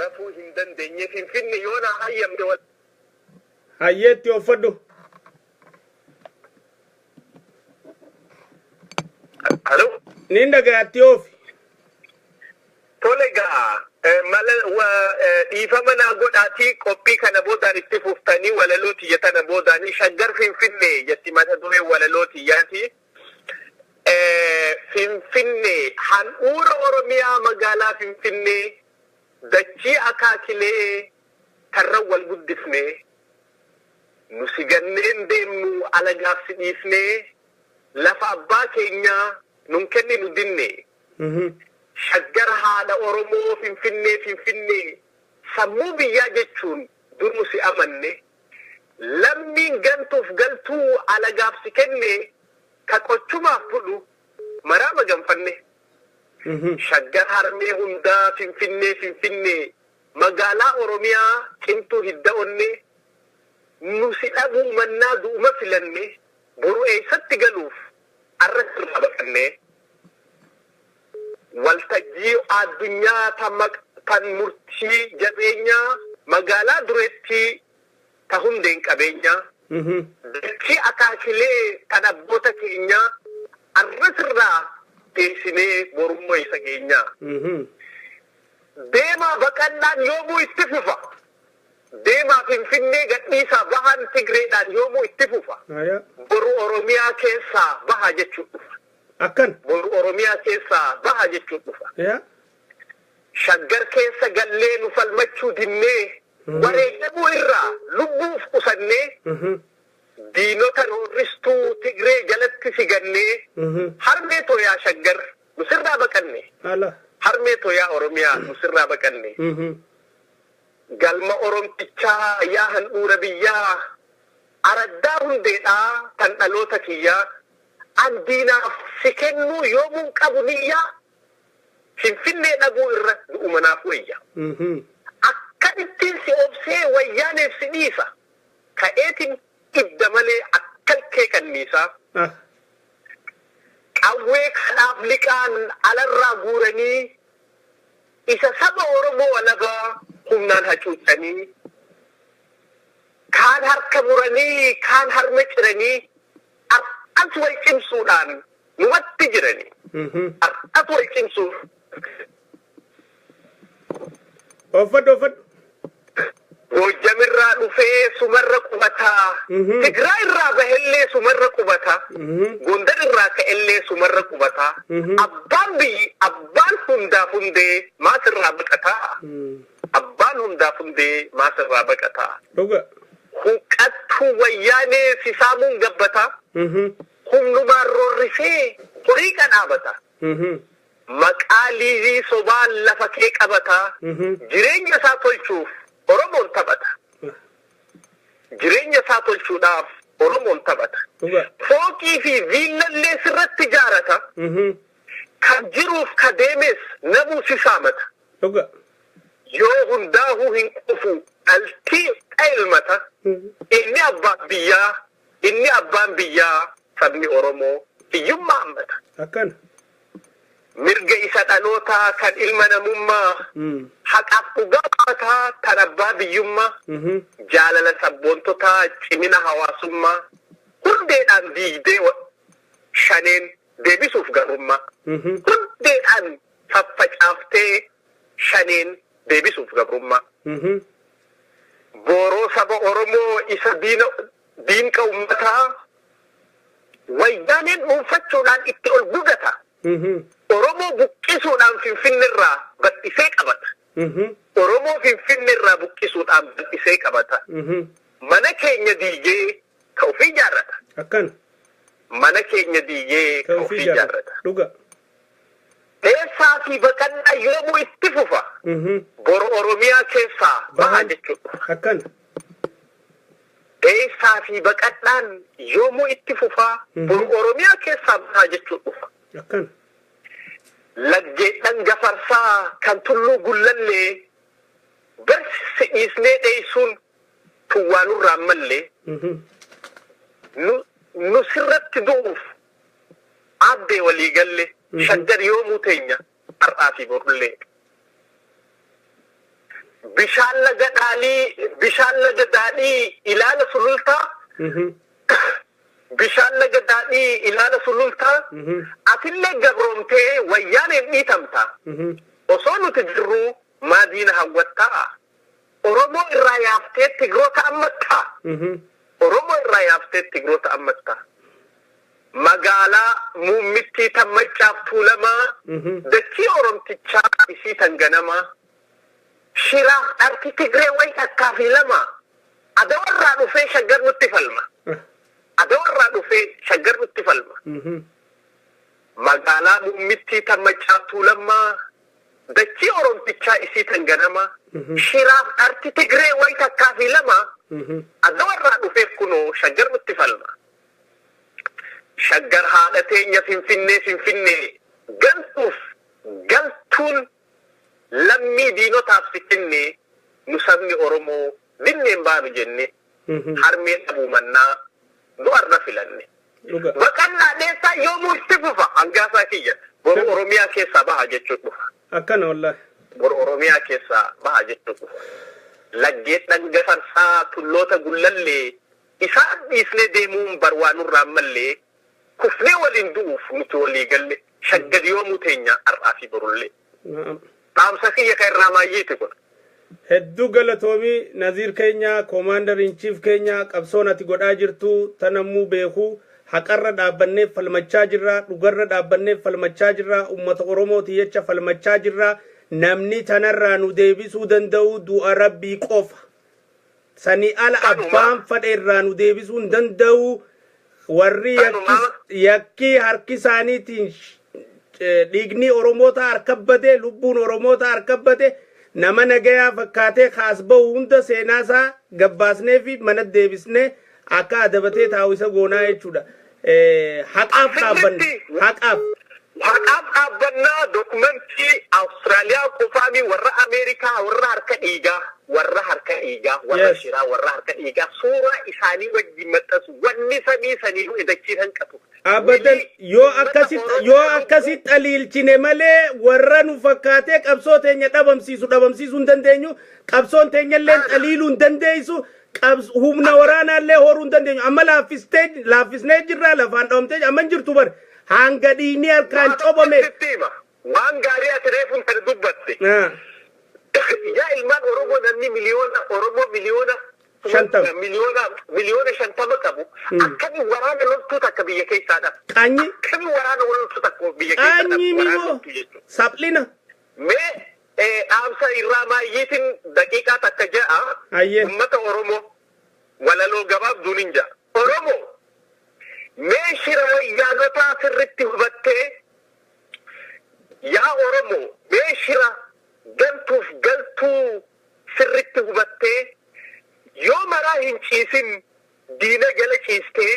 rafuu hin dandeenye Finfinnee yoo na hayyamte hayyeetti oofadhu. Hello? Nin dhagaatti oofi. Tolega dhiifama naa godhaatii qophii kana boodaan itti fuftanii walaloo tiyya tana boodanii shaggar Finfinnee jetti mata duree walaloo tiyyaati. Finfinnee handhuura Oromiyaa magaalaa Finfinnee dachii akaakilee karra wal guddifnee nusi ganneen deemnu alagaaf si dhiifnee lafa abbaa keenyaa nun kenni nu dinne. Shaggar haadha Oromoo Finfinnee sammuu biyyaa jechuun dur nusi amanne lammiin gantuuf galtuu alagaaf si kenne ka qochumaaf bulu maraa maganfanne. Shaggar harmee hundaa Finfinnee magaalaa Oromiyaa cimtuu hidda onne nusi dhabuu mannaa du'uma filanne boru eessatti galuuf arratti irraa baqanne. Waltajjii addunyaa tan murtii jabeenyaa magaalaa dureetti ta hundeen qabeenyaa. Dachii akaakilee kan abboota keenyaa arrasirraa teessinee borummoo isa keenyaa. Deemaa baqannaan yoomuu itti fufa. Deemaa Finfinnee gadhiisaa bahan Tigreedhaan yoomuu itti fufa. Boru Oromiyaa keessaa baha jechuudha. Akkan. Boru Oromiyaa keessaa baha jechuudha. Shaggar keessa gallee nu falmachuu dinnee wareegamuu irraa lubbuuf qusannee diinota roorristuu Tigree jalatti sigannee harmee tooyaa shaggar nusirraa baqanne ala harmee toyaa oromiyaa nusirraa baqanne galma oromtichaa yaa handhuura biyyaa araddaa hundeedhaa tan dhaloota kiyyaa an diinaaf si kennuu yoomuun qabu niyyaa finfinnee dhabuu irra du'umanaaf wayya akka ittiin si obsee wayyaaneef si dhiisa ka'eetiin ibda malee akkalkee kanniisaa qawwee kanaaf liqaan alarraa guuranii isa saba oromoo walabaa humnaan hacuucanii kaan harka muranii kaan harma ciranii as wal cimsuudhaan numatti jiranii as wal cimsuuf Ofad Gojamirraa dhufee sumarra qubataa Tigraay irraa bahellee sumarra qubataa Gondar irraa ka'ellee sumarra qubataa abbaan hundaaf hundee maasirraa baqataa abbaan hundaaf hundee maasirraa baqataa huqqattuu wayyaanee sisaamuun gabbataa humnumaan roorrisee horii qadhaabata maqaa liizii sobaan lafa kee qabataa jireenya isaa tolchuuf Oromoon taphata. Jireenya isaa tolchuudhaaf Oromoon taphata. Fooqii fi viillallee sirratti ijaarata. Kan jiruuf ka deemes namuu si saamata. Yoo hundaa'uu hin qufu dhaltii ilmata. Inni abbaan biyyaa sabni Oromoo hiyyummaa hammata. Akkana. Mirga isa dhalootaa kan ilma namummaa haqaaf dhugaa kan abbaa biyyummaa jaalala sabboontotaa cimina hawaasummaa hundeedhaan diigdee shaneen deebisuuf garummaa hundeedhaan faffacaaftee shaneen deebisuuf garummaa booroo saba Oromoo isa diinqa ummataa wayyaaneen dhuunfachuudhaan itti ol gudata. Oromoo buqqisuudhaan finfinneerraa bal'isee qabata. Oromoo finfinneerraa buqqisuudhaan bal'isee qabata. Mana keenya diigee ka ofii ijaarrata. Akkana. Mana keenya diigee ka ofii ijaarrata. Dhuga. Eessaa fi baqannaa yoomuu itti fufa. Bor Oromiyaa keessaa baha jechuudha. Akkana. Eessaa fi baqannaan yoomuu itti fufa. Bor Oromiyaa keessaa baha jechuudha. Akkana. Laggeedhaan gafarsaa kan tulluu gullallee barsi dhiisnee dheessuun tuwwaanurraa mallee nu sirratti du'uuf aaddee walii galle shaggar yoomuu teenya har'aa fi borullee bishaan laga daadhii ilaala sulultaa bishaan laga daadhii ilaala sulultaa atillee gabroomtee wayyaaneen dhiitamta osoo nuti jirru maadiina hawwattaa Oromoo irraa yaaftee Tigroota ammattaa Oromoo irraa yaaftee Tigroota ammattaa magaalaa muummittii tan Maccaaf Tuulamaa dachii Oromtichaa isii tan ganamaa shiraaf dharki Tigree wayi takkaa fi lama adawarraa dhufee shaggar nutti falma. Adawarraa dhufee shaggar nutti falma. Magaalaa muummittii tan Maccaaf Tuulamaa dachii Oromtichaa isii tan ganamaa shiraaf dharki Tigree wayi takkaa fi lama adawarraa dhufee kunoo shaggar nutti falma. Shaggar haadha teenya Finfinnee galtuun lammii diinotaaf si kennee nu sabni Oromoo dinneen baanu jenne harmeen dhabuu mannaa du'arra filanne. Baqannaa dheessaa yoomuu itti fufa hangaasaa kiyya bor Oromiyaa keessaa baha jechuun dhufa. Akkana wallahi. Bor Oromiyaa keessaa baha jechuun dhufa. Laggeedhaan gafarsaa tulloota gullallee isaan dhiisnee deemuun barwaanurraa mallee kufnee waliin du'uuf nuti walii galle shaggar yoomuu teenya har'aa fi borullee. Dhaamsa kiyya kan irraa maayyeeti kun. Hedduu galatoomii Naziir keenya Commander in Chief keenya qabsoon ati godhaa jirtu tanammuu beekuu haqarra dhaabbannee falmachaa jirra dhugarra dhaabbannee falmachaa jirra ummata Oromooti jecha falmachaa jirra namni tanarraa nu deebisuu danda'u du'a Rabbii qofa sanii ala abbaan fadhe irraa nu deebisuu hin danda'u warri yakkii harki isaaniitiin dhiigni Oromoota harkabbate lubbuun Oromoota harkabbate nama nagayaa fakkaatee kaasba'u hunda seenaasaa gabbaasnee fi mana deebisnee akka adabatee taa'u isa goonaa jechuudha. Haqaaf dhaabbanne haqaaf dhaabbannaa dokumentii Awustiraaliyaa qofaami warra Ameerikaa warra harka dhiigaa warra shiraa warra harka dhiigaa suuraa isaanii wajjin maxxansu wanni samii sanii edachiisan qabu. Abadan yoo akkasitti dhaliilchine malee warra nu fakkaatee qabsoo teenya dhabamsiisuu hin dandeenyu qabsoon teenyallee dhaliiluu hin dandeessu humna waraanaallee horuu hin dandeenyu amma laaffisnee jirra lafaan dhawamtee amma hin jirtu bar hanga dhiigni harkaan cobame waan gaarii ati reefuun kan dubbatte yaa ilmaan Oromoo namni miliyoona miliyoona 50 qabu akkami waraana loltuu takka biyya keessaadha akkami waraana loltuu takka biyya keessaadha qaanyi mimo saplina mee dhaamsa irraa maayyiitiin daqiiqaa takka ja'a ummata Oromoo walaloo gabaabduun hin ja'a Oromoo mee shira wayyaanotaa sirritti hubattee yaa Oromoo mee shira galtuuf galtuu sirritti hubattee yoo maraa hin ciisin diina jala ciistee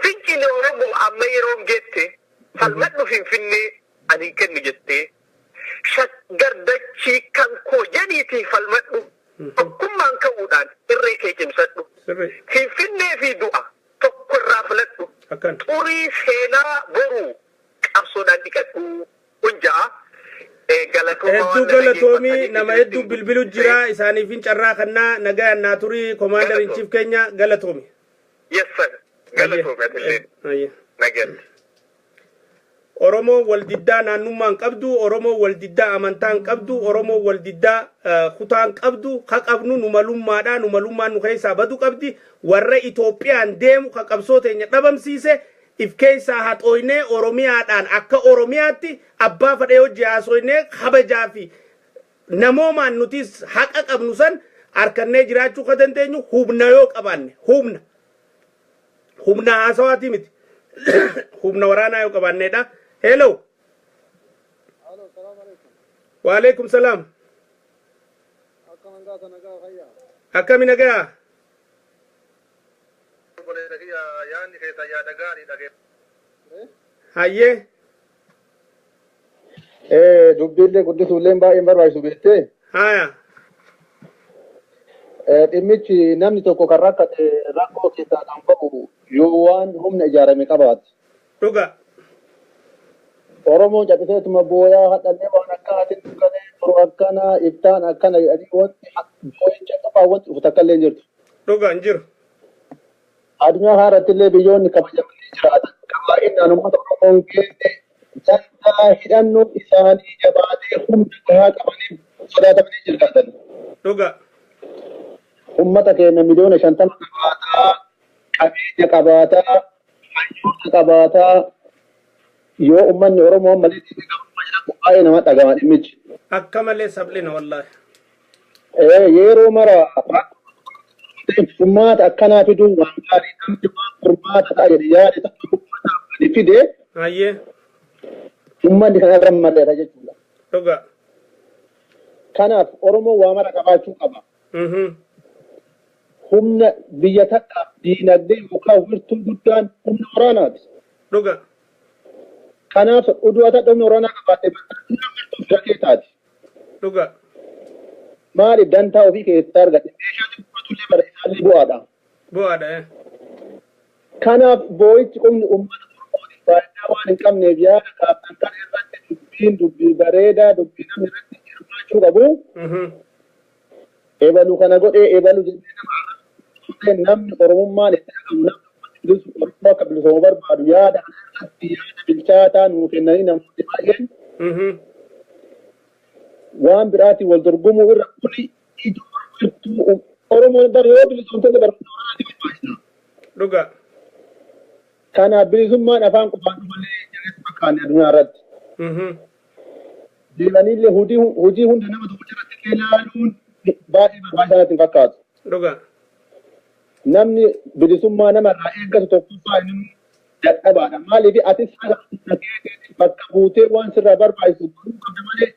fincile Oromoo amma yeroon geette falmadhu Finfinnee ani kennu jettee shaggardachii kan koo jedhiitii falmadhu tokkummaan ka'uudhaan irree kee cimsadhu Finfinnee fi du'a tokko irraa filadhu xurii seenaa boruu qabsoodhaan dhiqadhu hunja'a. Hedduu galatoomii nama hedduu bilbilu jira isaaniif hin carraa kannaa nagaa annaa turii commander in chief keenya galatoomi. Yes sir. Galatoomi. Nagaan. Oromoo waldiddaa naannummaan qabdu, Oromoo waldiddaa amantaan qabdu, Oromoo waldiddaa kutaan qabdu, ka qabnu numalummaadhaa numalummaan nu keessaa badu qabdi warra Itoophiyaan deemu ka qabsoo teenya dhabamsiise. If keessa haxoyne Oromiyaadhaan akka Oromiyaatti abbaa fadhee hojii haasoyne kabajaa fi namoomaan nutis haqa qabnu san harkannee jiraachuu ka dandeenyu humna yoo qabaanne humna haasawaati miti humna waraanaa yoo qabaanneedha. Hello. Wa alaikum salam. Akkami nagaa? Hayyee. Dubbiillee guddisuullee baay'ee barbaachisu beektee. Haya. Dhimmichi namni tokko kan rakkate rakkoo keessaa kan ba'u yoo waan humna ijaarame qabaate. Dhuga. Oromoon cabbiseetuma booyaa hadhallee waan akka hatin dhugalee turu akkana ibtaan akkana jedhanii wanti boo'icha qabaa wanti dhufu takka illee jirtu. Dhuga hin jiru. Addunyaa haaratti illee biyyoonni kabajamanii jiraatan qabaa'inaan uummata Oromoon geesse dantaa hidhannoon isaanii jabaatee humna gahaa qabaniif sodaatamanii jiraatan. Dhuga. Uummata keenya miliyoona 50 qabaataa, qabeenya qabaataa, hayyoota qabaataa yoo uummanni Oromoo malee baay'ee nama dhagama dhimmichi. Akka malee sablina wallaahi. Yeroo mara furmaata akkanaa fiduun waan gaarii namni waan furmaata ta'a jedhe yaade tokko uummataaf gadi fide. Hayyee. Uummanni kan irra malleeta jechuudha. Dhuga. Kanaaf Oromoo waa mara qabaachuu qaba. Humna biyya takkaaf diinagdee yookaan wirtuu guddaan humna waraanaati. Dhuga. Kanaaf uduwata humna waraanaa qabaattee bakka taati. Dhuga. Maali dantaa ofii keessatti argate meeshaa xiqqootullee bara isaanii bu'aadha. Bu'aadha. Kanaaf boo'ichi qomni uummata Oromootiif faayidaa waan hin qabneef yaada kaaftan kan irratti dubbii bareedaa dubbii namni irratti hirmaachuu qabu. Eebalu kana godhee eebalu jennee namni Oromummaan itti dhagahu namni Oromoo akka bilisoomu barbaadu yaada irratti yaada bilchaataa nuu kennanii namoonni baay'een waan biraatiin wal dorgomuu irra kuni ijoo jirtuu Oromoon bara yoo bilisoomtota barbaadu barbaachisa. Dhuga. Kanaaf bilisummaan afaan qofaan malee jireenya fakkaanne addunyaa irratti. Deemanillee hojii hunda nama tokko irratti ilaaluun baay'ee barbaachisaa natti hin fakkaatu. Dhuga. Namni bilisummaa namarraa eeggatu tokkoffaa inni dadhabaadha. Maaliif ati bakka buutee waan sirraa barbaachisu godhuu qabda malee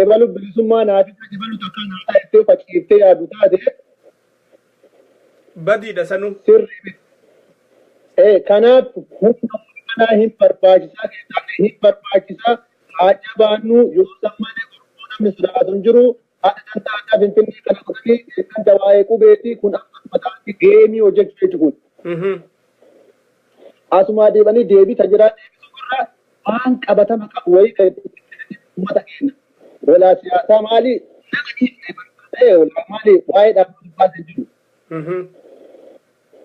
ebalu bilisummaa naaf ebalu tokko naa ta'ettee faciiftee yaadu taate badiidha sanuu. Sirri kanaaf humna kanaa hin barbaachisaa keessatti hin barbaachisaa haa jabaannu yoo sammalee gurguruu namni sodaatu hin jiru haadha adda finfinnee kana godhanii kan dawaa'ee qubeetii kun akkasumatti geemii hojjechuu jechuun. Asuma deebanii deebii tajaajila deebisuu irraa waan qabatama qabu wayii uummata keenya. Walaa siyaasaa maali nama dhiibee maali waa'ee dhaabbii baasee jiru.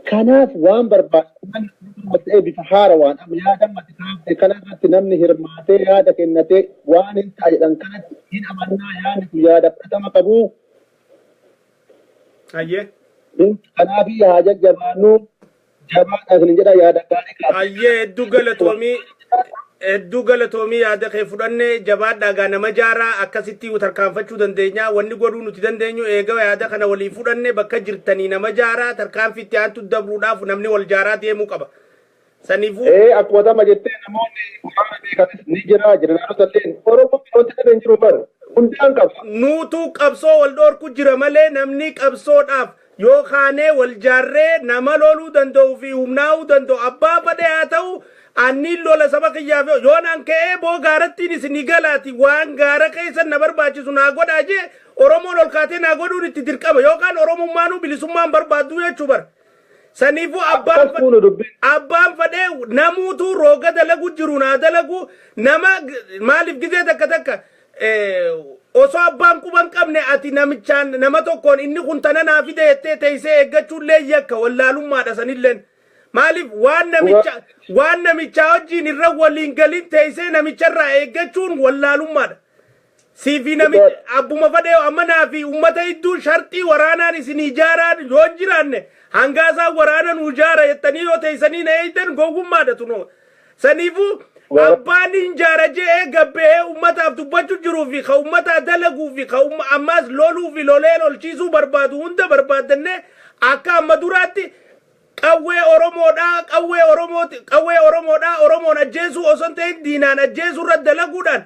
Kanaaf waan barbaachisu ta'ee bifa haarawaan amma yaada maddisiisee kanarratti namni hirmaatee yaada kennatee waan hin ta'a jedhan kanatti hin amannaa yaadni kun yaada fudhatama qabu. Ayyee. Kanaaf haa jajjabaannu jabaadhaa kan jedha yaada gaarii qaba. Ayyee hedduu galatoomii yaada kee fudhanne jabaadhaa nama jaaraa akkasitti tarkaanfachuu dandeenya wanni godhuu nuti dandeenyu eegaa yaada kana walii fudhanne bakka jirtanii nama jaaraa tarkaanfitti aantu dabruudhaaf namni wal jaaraa deemuu qaba. Saniifuu. Akkuma tama jettee namoonni waraana beekanis ni jira jeneraalota illee Oromoo birooti kan hin jiru bara hundaan qaba. Nuutu qabsoo wal dhoorku jira malee namni qabsoodhaaf yoo kaanee wal jaarree nama loluu danda'u fi humnaa'uu danda'u abbaa fadhee haa ta'u. Anni lola saba kiyyaaf yoo naan ka'ee boo gaarattiin isinii galaati waan gaara keessan na barbaachisu naa godhaa jee Oromoon ol kaatee naa godhuun itti dirqama yookaan Oromummaanuu bilisummaan barbaaddu jechuu bara. Saniifuu abbaan fadhee namuutu rooga dalagu jiru naa dalagu nama maaliif gizee takka osoo abbaan quban qabne ati namichaan nama tokkoon inni kun tana naa fide jettee teessee eeggachuullee yakka wallaalummaadha sanilleen. Maaliif waan namicha wajjin irra waliin galin teessee namicharraa eeggachuun wallaalummaadha. Siifi namicha abbuma fadhee amanaa fi uummata hedduu sharxii waraanaan isin ijaaraan yoo jiraanne hangaasaa waraanaan ijaara jettanii yoo teessanii na eegdan gowwummaadha tunoo. Saniifuu abbaan ijaara je'ee gabbee uummataaf dubbachuu jiruu fi ka uummataa dalaguu fi ka ammaas loluu fi lolee lolchiisuu barbaadu hunda barbaadannee akka amma duraatti. Qawwee Oromoodhaa Oromoon ajjeesuu osoo hin ta'in diinaan ajjeesuu irratti dalaguudhaan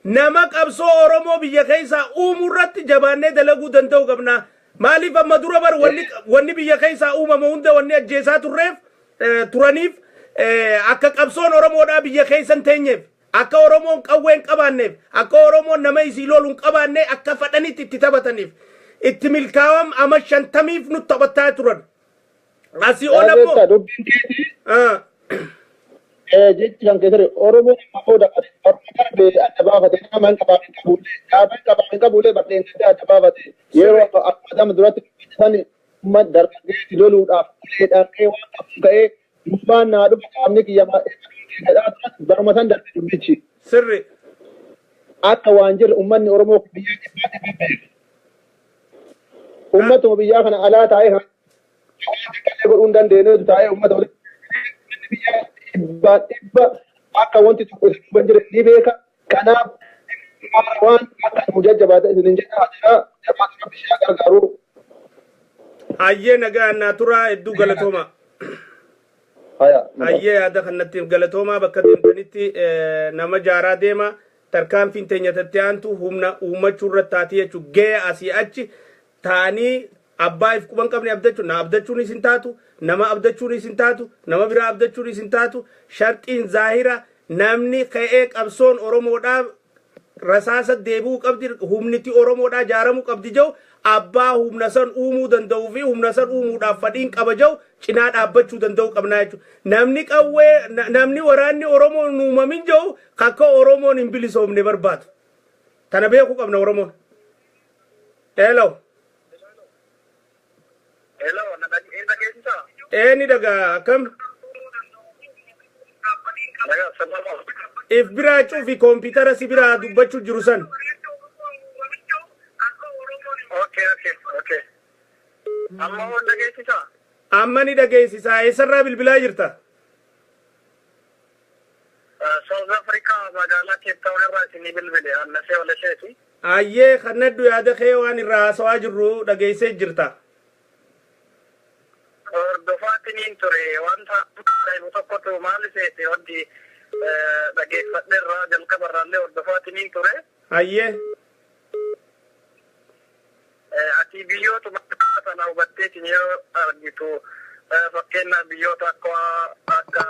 nama qabsoo Oromoo biyya keessaa uumuu irratti jabaannee dalaguu danda'u qabna. Maaliif amma dura bar wanni biyya keessaa uumamu hunda wanni ajjeesaa turaniif akka qabsoon Oromoodhaa biyya keessa hin teenyeef akka Oromoon qawwee hin qabaanneef akka Oromoon nama isii loluu hin qabaanne akka fadhanitti itti taphataniif itti milkaa'am ama 50 nu taphataa turan. Asii olammoo dubbiin keetii jechi kan keessatti Oromoon booda darbee adda baafate nama hin qabamin qabullee gaafa hin qabamin qabullee baddeen adda baafate yeroo akkuma duratti san dargaggeessi loluudhaaf ulee dhaqee waan qabu ka'ee dubbaan naa dhufa qaamni kiyyamaa baruma san darbe dubbichi. Sirri. Akka waan jirre uummanni Oromoo biyya kibbaatti beeku. Uummatuma biyyaa kana alaa taa'ee kan godhuun dandeenye taa'ee uummata walitti biyya dhibba akka wanti tokko hin jirre ni beeka. Kanaaf waan akka nu jajjabaata isin jedhaa jira jabaatu bishaan gargaaru. Ayyee nagaa naa tura hedduu galatooma. Ayyee yaada kanatti galatooma bakka deemtanitti nama jaaraa deema tarkaanfiin teenyatatti aantu humna uumachuu irratti taatee jechuun gahee asii achi taanii abbaa if quban qabne abdachuun na abdachuun isin taatu nama abdachuun isin taatu nama biraa abdachuun isin taatu sharxiin zaahira namni ka'ee qabsoon Oromoodhaa rasaasa deebi'uu qabdi humniti Oromoodhaa jaaramuu qabdi jau abbaa humna san uumuu danda'uu fi humna san uumuudhaaf fadhiin qaba jau cinaa dhaabbachuu danda'uu qabnaa jechuudha. Namni qawwee namni waraanni Oromoon uumamin jau kakka Oromoon hin bilisoomne barbaadu. Tana beekuu qabna Oromoon. Hello. Ni daga kam? If biraa cufi kompitara si biraa dubbachuu jiru san. Okay. Amma waan dhageessisaa? Amma ni dhageessisaa. Eessarraa bilbilaa jirta? South Africa magaalaa Cape Town irraa isinii bilbile annasee olasheeti. Ayyee kannaddu yaada kee waan irraa haasawaa jirru dhageessee jirta. Hordofaatiin dhaggeeffataatiin ture wanta ta'e tokkotu maal seete wanti dhaggeeffadheerraa jalqabarraallee hordofaatiin ture. Ayyee. Ati biyyoota sana hubatteetiin yeroo argitu fakkeenyaaf biyyoota akka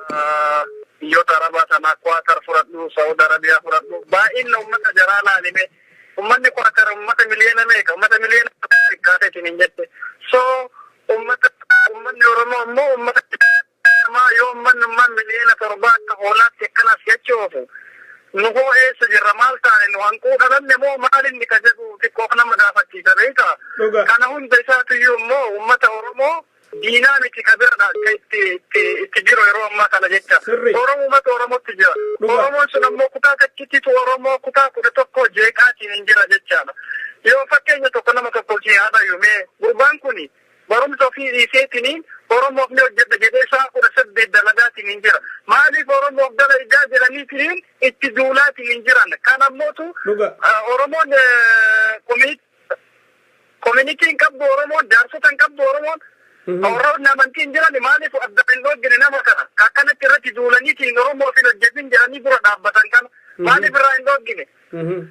biyyoota arabaa sana Qaatar fudhadhu, Saudi Arabiyaa fudhadhu, baay'inni uummata jaraa laalime. Uummanni Qaatar uummata miliyoona meeqa? Uummata miliyoona xiqqaateetiin hin jette. So uummanni Oromoo immoo uummata yoo uummanni miliyoona torba akka hoolaatti akkanaaf jechoofu. Nuhoo eessa jirra maal taane nu hanquu dhalanne moo maalinni ka jedhu xiqqoof nama gaafachiisa beeka. Kana hunda isaatiyyuu immoo uummata Oromoo diinaa miti ka biradha akka itti jiru yeroo ammaa kana jecha. Oromoo uummata Oromootti jira. Oromoon sun ammoo kutaa takkittitu Oromoo kutaa 11 jeeqaatiin hin jira jechaadha. Yoo fakkeenya tokko nama tokko si haadhayu mee gurbaan kuni barumsa ofii dhiiseetiniin Oromoof ni hojjedha jedhee isaa 18 dalagaatiin hin jira. Maaliif Oromoof dalagaa jedhaniitiin itti duulaatiin hin jiran? Kan ammootu Oromoon koominitiin qabdu Oromoon jaarsota hin qabdu Oromoon Oromoon amantiin jiran maaliif adda hin dhoggine nama kana akkanatti irratti duulaniitiin Oromoof hin hojjetin jedhanii dura dhaabbatan kana maaliif irraa hin dhoggine?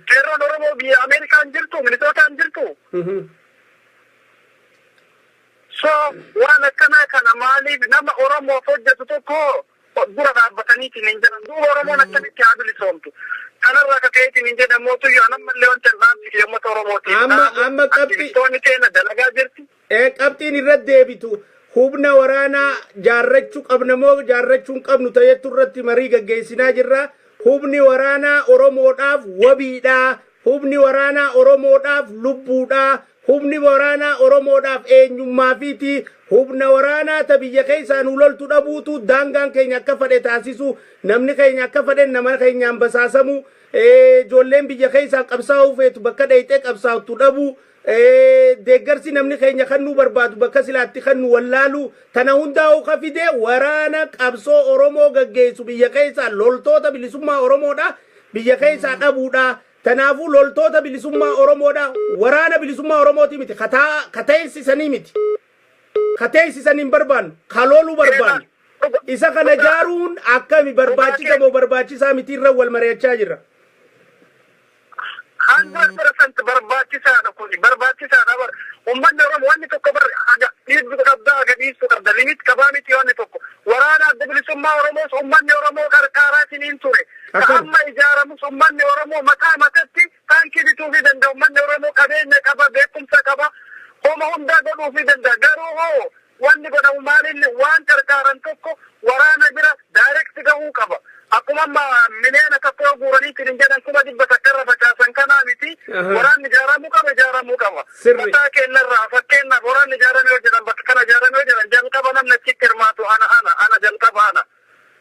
Qeerroon Oromoo biyya Ameerikaan jirtu, Minisootaan jirtu. So waan akkanaa kana maaliif nama Oromoof hojjetu tokko dura dhaabbataniitiin hin jiran? Duuba Oromoon akkamitti haa bilisoomtu? Kanarraa akka ka'eetiin hin jedhamuutu yoo nammallee wanta irraanti uummata Oromootiin. Amma aktivistoonni keenya dalagaa jirti. Qabxiin irratti deebitu. Humna waraanaa jaarrachuu qabna moo jaarrachuu hin qabnu ta'etu irratti marii gaggeessinaa jirra. Humni waraanaa Oromoodhaaf wabiidha. Humni waraanaa Oromoodhaaf lubbuudha. Humni waraanaa Oromoodhaaf eenyummaafiiti. Humna waraanaa ta biyya keessaa nu loltu dhabuutu daangaan keenya akka fedhe taasisu, namni keenya akka fedhe nama keenyaan basaasamu, ijoolleen biyya keessaa qabsaa'uu feetu bakka dheeyxee qabsaa'utu dhabu, deeggarsi namni keenya kan nu barbaadu bakka silaatti kan nu wallaalu, tana hundaa'u ka fide waraana qabsoo Oromoo gaggeessu biyya keessaa loltoota bilisummaa Oromoodha biyya keessaa dhabuudha. Tanaafuu loltoota bilisummaa Oromoodha waraana bilisummaa Oromooti miti kateessisanii miti. Kateessisanii hin barbaannu kalooluu barbaannu. Isa kana jaaruun akkami barbaachisa moo barbaachisaa miti irra wal mari'achaa jirra. 100% barbaachisaadha kuni barbaachisaadha. Uummanni Oromoo wanni tokko dhiibbi qabdaa gadhiisuu qabda limit qabaa miti wanni tokko. Waraana adda bilisummaa Oromoos uummanni Oromoo qarqaaraatiin hin ture. Amma ijaaramus uummanni Oromoo mataa matatti taankii bituufii danda'a. Uummanni Oromoo qabeenya qaba, beekumsa qaba, homa hundaa godhuufii danda'a. Garuu hoo wanni godhamu maalinni waan qarqaaran tokko waraana bira daayirekti gahuu qaba. Akkuma amma miliyoona tokko guuraniitiin hin jedhan 100 takkarra facaasan kanaa miti. Waraanni ijaaramuu qaba. Mataa keenyarraa fakkeenyaaf waraanni ijaaramee hojjetan bakka kana ijaaramee hojjetan jalqaba namni achitti hirmaatu ana jalqaba ana.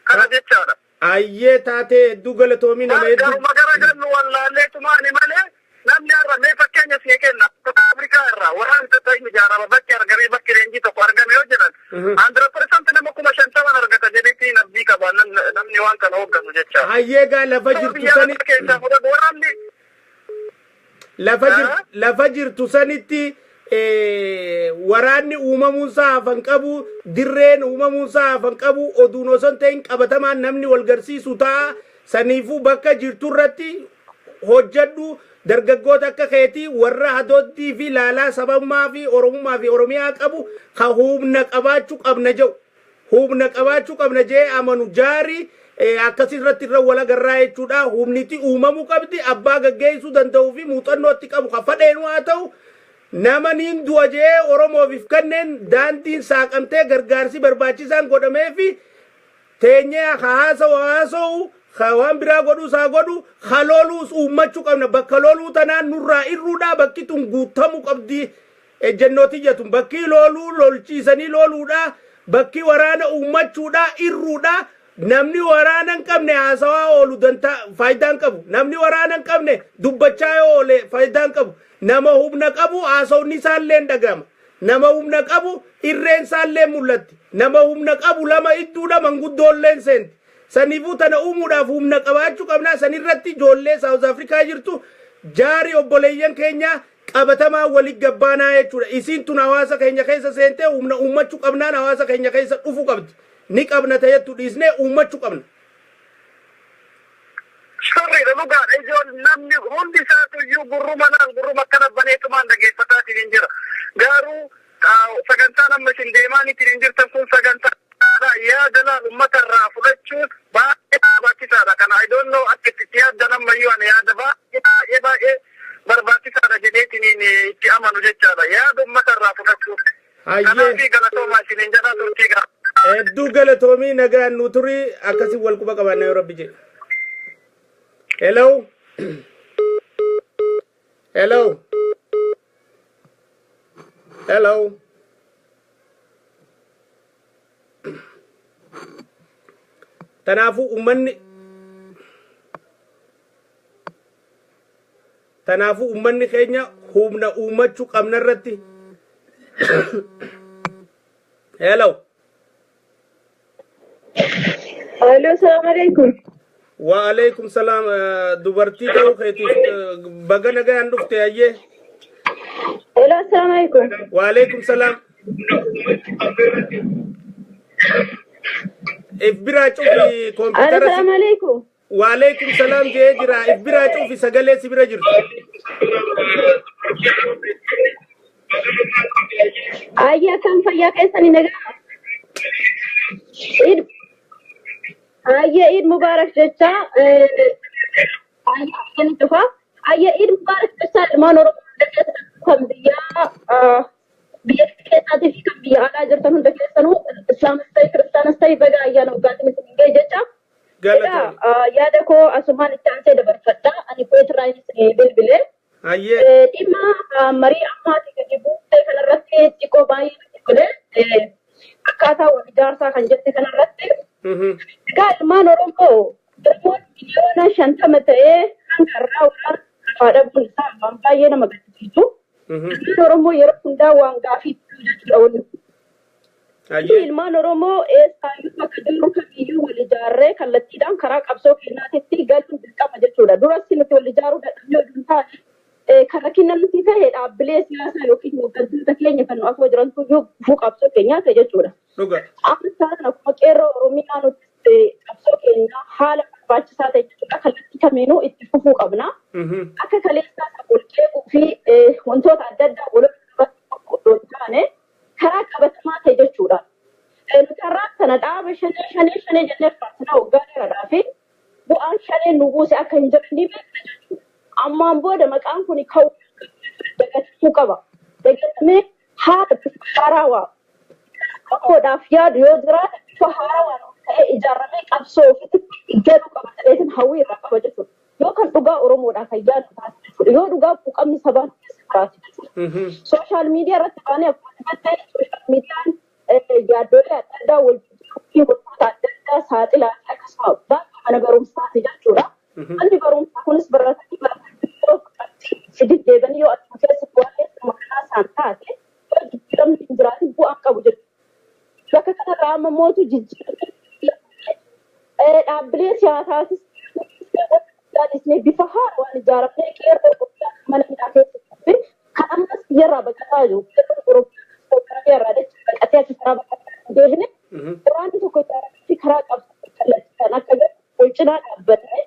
Kana jechaadha. Ayyee taatee hedduu galatoomi nama hedduu. Garuma garagallu wallaalleetumaani malee namni har'a mee fakkeenya sii kenna Afrikaa irraa waraanni tokko hin ijaarama bakki argamee bakki leenjii tokko argamee hojjetan 100% nama 50 argata jedheetiin abdii qaba namni waan kana hoogganu jecha. Ayyee gaa lafa jirtu sanitti waraanni uumamuunsaa hafan qabu, dirreen uumamuunsaa hafan qabu, oduun osoo hin ta'in qabatamaan namni wal garsiisu ta'a. Saniifuu bakka jirtu irratti hojjedhu dargaggoota akka keetii warra hadoottii fi laalaa sabammaa fi Oromummaa fi Oromiyaa qabu ka humna qabaachuu qabna jedhu. Humna qabaachuu qabna jee amanu jaari akkasirratti irra wal agarraa jechuudha. Humniti uumamuu qabdi abbaa gaggeessuu danda'uu fi muuxannootti qabu ka fadheenu haa ta'u. Nama niin du'a jee Oromoof kanneen daandiin saaqamtee gargaarsi barbaachisaan godhamee fi teenyee haasa'u waan biraa godhu isaa godhu halooluus uummachuu qabna. Bakka looluu tanaan nurraa irruudha bakki tun guutamuu qabdi. Ejjennooti jetun bakki looluu lolchiisanii looluudha. Bakki waraana uummachuudha irruudha. Namni waraana hin qabne haasawaa oolu faayidaan qabu. Namni waraana hin qabne dubbachaa yoo oole faayidaan qabu. Nama humna qabu haasawni isaallee dhagama. Nama humna qabu irreen isaallee mul'atti. Nama humna qabu lama idduudha manguddoolleen seenti. Saniifuu tana uumuudhaaf humna qabaachuu qabna. Sanirratti ijoollee South Afrikaa jirtu jaari obboleeyyan keenya qabatamaa walii gabbaanaa jechuudha. Isiin tun hawaasa keenya keessa seentee humna uummachuu qabnaan hawaasa keenya keessa dhufuu qabdi. Ni qabna ta'ettu dhiisnee uummachuu qabna. Sorry, dhugaadha ijoon namni hundi isaatu iyyuu gurruma kana baneetumaan dhageeffataatiin hin jira. Garuu sagantaan amma isin deemaaniitiin hin jirtan kun sagantaa yaada laal uummatarraa fudhachuun baay'ee barbaachisaadha. Kana I don't know akka itti yaaddan ammayyuu ani yaada baay'ee barbaachisaadha jedheetiin itti amanu jechaadha. Yaada uummatarraa fudhachuun. Kanaafii galatoomaa isiniin jedhaa turtii gaa. Hedduu galatoomii nagaan nu turii akkasii wal quba qabaannaa yoo rabbi jedhe. Hello. Hello. Hello. Tanaafu ummanni keenya humna uumachuu qabna irratti. Hello. Hello, assalamu alaikum. Waalaikum salam. Dubartii ta'uu keetiif baga nagaan dhufte ayyee. Hello, assalamu alaikum. Waalaikum salam. If biraa cufi kompiitara. Assalamu alaikum. Waalaikum salam jee jira. If biraa cufi sagalee si bira jirtu. Ayya kan fayyaa keessanii nagaa. Ayya Eid Mubarak jecha ayya Eid Mubarak jecha ilmaan Oromoo kan biyya keessaatii fi kan biyya alaa jirtan hunda keessanuu Islaamas ta'e Kiristaanas ta'e baga ayyaana waggaatti isin ga'e jecha. Yaada koo asumaan itti aansee dabarfadha. Ani Kuweetirraa isin bilbilee. Dhimma marii ammaatii gadi buutee kanarratti xiqqoo baay'ee nutti godhe akkaataa wal ijaarsaa kan jette kanarratti. Egaa ilmaan Oromoo darboon miliyoona 50 ta'ee hanga irraa waan lafaa dhabuun isaa waan baay'ee nama gaddisiisu. Ilmaan Oromoo yeroo hundaa waan gaafii jechuudha wanni. Ilmaan Oromoo eessaayyuu bakka jirru kamiyyuu wal ijaarree kallattiidhaan karaa qabsoo keenyaatitti galuun dirqama jechuudha. Duras nuti wal ijaaruu dadhabnee oduun taane kan rakkinna nuti ta'e dhaabbilee siyaasaa yookiin hooggantoota keenya kan afoo jirantu iyyuu qabsoo keenyaa ta'e jechuudha. Akkasumas akkuma qeerroo Oromiyaa nuti qabsoo keenya haala barbaachisaa ta'e jechuudha. Kallattii kamiinuu itti fufuu qabna. Akka kaleessaa wal qeequu fi wantoota adda addaa walitti taane karaa qabatamaa ta'e jechuudha. Nuti har'aa kana dhaaba shanee jennee faarsinaa waggaa dheeraadhaa fi bu'aan shanee nu buuse akka hin jirre beekna jechuudha. Ammaan booda maqaan kun dagatamuu qaba. Dagatamee haala bifa haarawaa qoqqoodhaaf yaadu yoo jiraate bifa haarawaa ta'ee ijaaramee qabsoo ofiitti galuu qaba ta'eetiin hawwii irraa qaba jechuudha. Yoo kan dhugaa Oromoodhaa kan yaadu taate jechuudha. Yoo dhugaa quuqamni sabaa keessa jiraate jechuudha. Sooshaal miidiyaa irratti baanee akkuma ta'e sooshaal miidiyaan yaaddoolee adda addaa wal fi wantoota adda addaa saaxilaa akkasuma bakka mana barumsaati jechuudha. Manni barumsaa kunis baratanii deebanii yoo akkuma keessatti waan keessuma kanaa isaan taate jijjiiramni hin jiraatin bu'aan qabu jechuudha. Bakka kanarraa amma mootu jijjiiramni dhaabbilee siyaasaatis bifa haaraan ijaaramee qeerroo mana hidhaa keessatti kan ammas biyyarraa baqataa jiru. Oromiyaa irraa dachee baqatee akka karaa baqataa hin deebine waraanni tokko ijaaramee karaa qabsoo kallattii kan akka wal cinaa dhaabbatee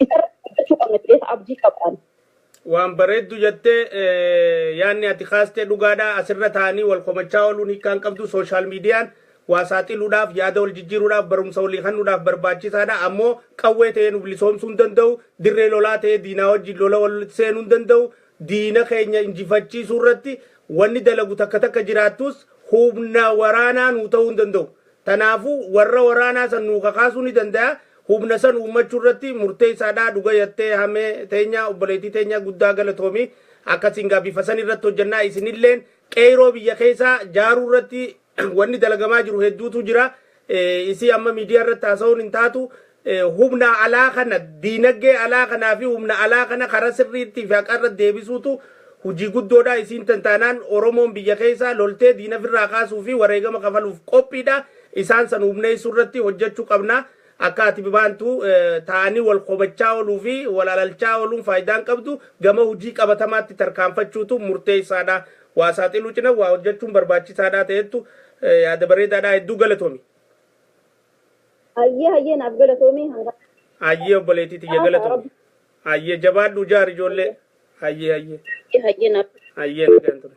isarratti hojjechuu qabna ta'ee abdii qaban. Waan bareeddu jettee yaanni ati kaastee dhugaadhaa asirra taa'anii wal komachaa ooluun hiikkaan qabdu sooshaal miidiyaan waa saaxiluudhaaf yaada wal jijjiiruudhaaf barumsa walii kennuudhaaf barbaachisaadha. Ammoo qawwee ta'ee nu bilisoomsuu hin danda'u. Dirree lolaa ta'ee diinaa wajjin lola wal seenuu hin danda'u. Diina keenya injifachiisuu irratti wanni dalagu takka jiraattus humna waraanaa nuu ta'uu hin danda'u. Tanaafuu warra waraanaa san nuu kakaasuu ni danda'a. Humna san uummachuu irratti murtee isaadhaa dhuga jettee hamee teenya obboleettii teenya guddaa galatoomii akkasiin bifa san irratti hojjannaa isinilleen qeeroo biyya keessaa jaaruu irratti wanni dalagamaa jiru hedduutu jira. Isii amma miidiyaa irratti haasa'uun hin taatu humna alaa kana diinagdee alaa kanaa fi humna alaa kana karaa sirriitti fi haqarra deebisuutu hojii guddoodha. Isiin tantaanaan Oromoon biyya keessaa loltee diina firraa kaasuu fi wareegama kafaluuf qophiidha. Isaan san humneessuu irratti hojjechuu qabna. akkaati bibaantu taa'anii wal qobachaa ooluu fi wal alalchaa ooluun faayidaan qabdu gama hojii qabatamaatti tarkaanfachuutu murteessaadha. Waa saaxiluu cina waa hojjechuun barbaachisaadha ta'ettu yaada bareedaadha. Hedduu galatoomi. Hayyee naaf galatoomi hanga. Hayyee obboleettiiti iyya galatoomi. Hayyee jabaadhu jaar ijoollee. Hayyee. Hayyee naaf. Hayyee nagaan ture.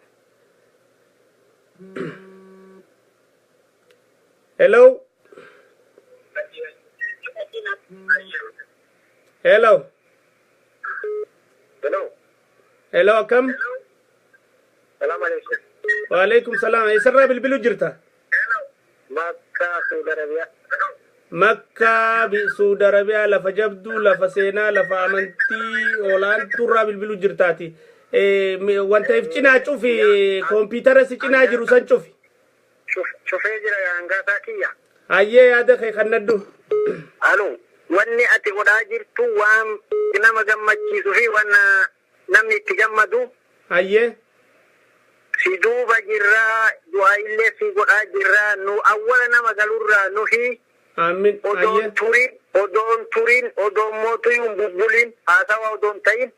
Hello. Hello akkam? Salam alaikum. Wa alaikum salam. Isarraa bilbiluu jirta? Makka Saudi Arabia. Makka Saudi Arabia lafa jabduu lafa seenaa lafa amantii olaantuurraa bilbiluu jirtaati. Wanta if cinaa cufi kompiitara si cinaa jiru san cufi. Cufee jira hangaasaa kiyya. Hayyee yaada kee kannaddu. Alo, wanni ati godhaa jirtu waan nama gammachiisuu fi waan namni itti gammadu. Hayyee. Si duuba jirraa du'aa illee si godhaa jirraa nu awwala nama galurraa nuhi. Amin. Odoon turin odoon mootuyyuun bubbulin haasawa odoon ta'in.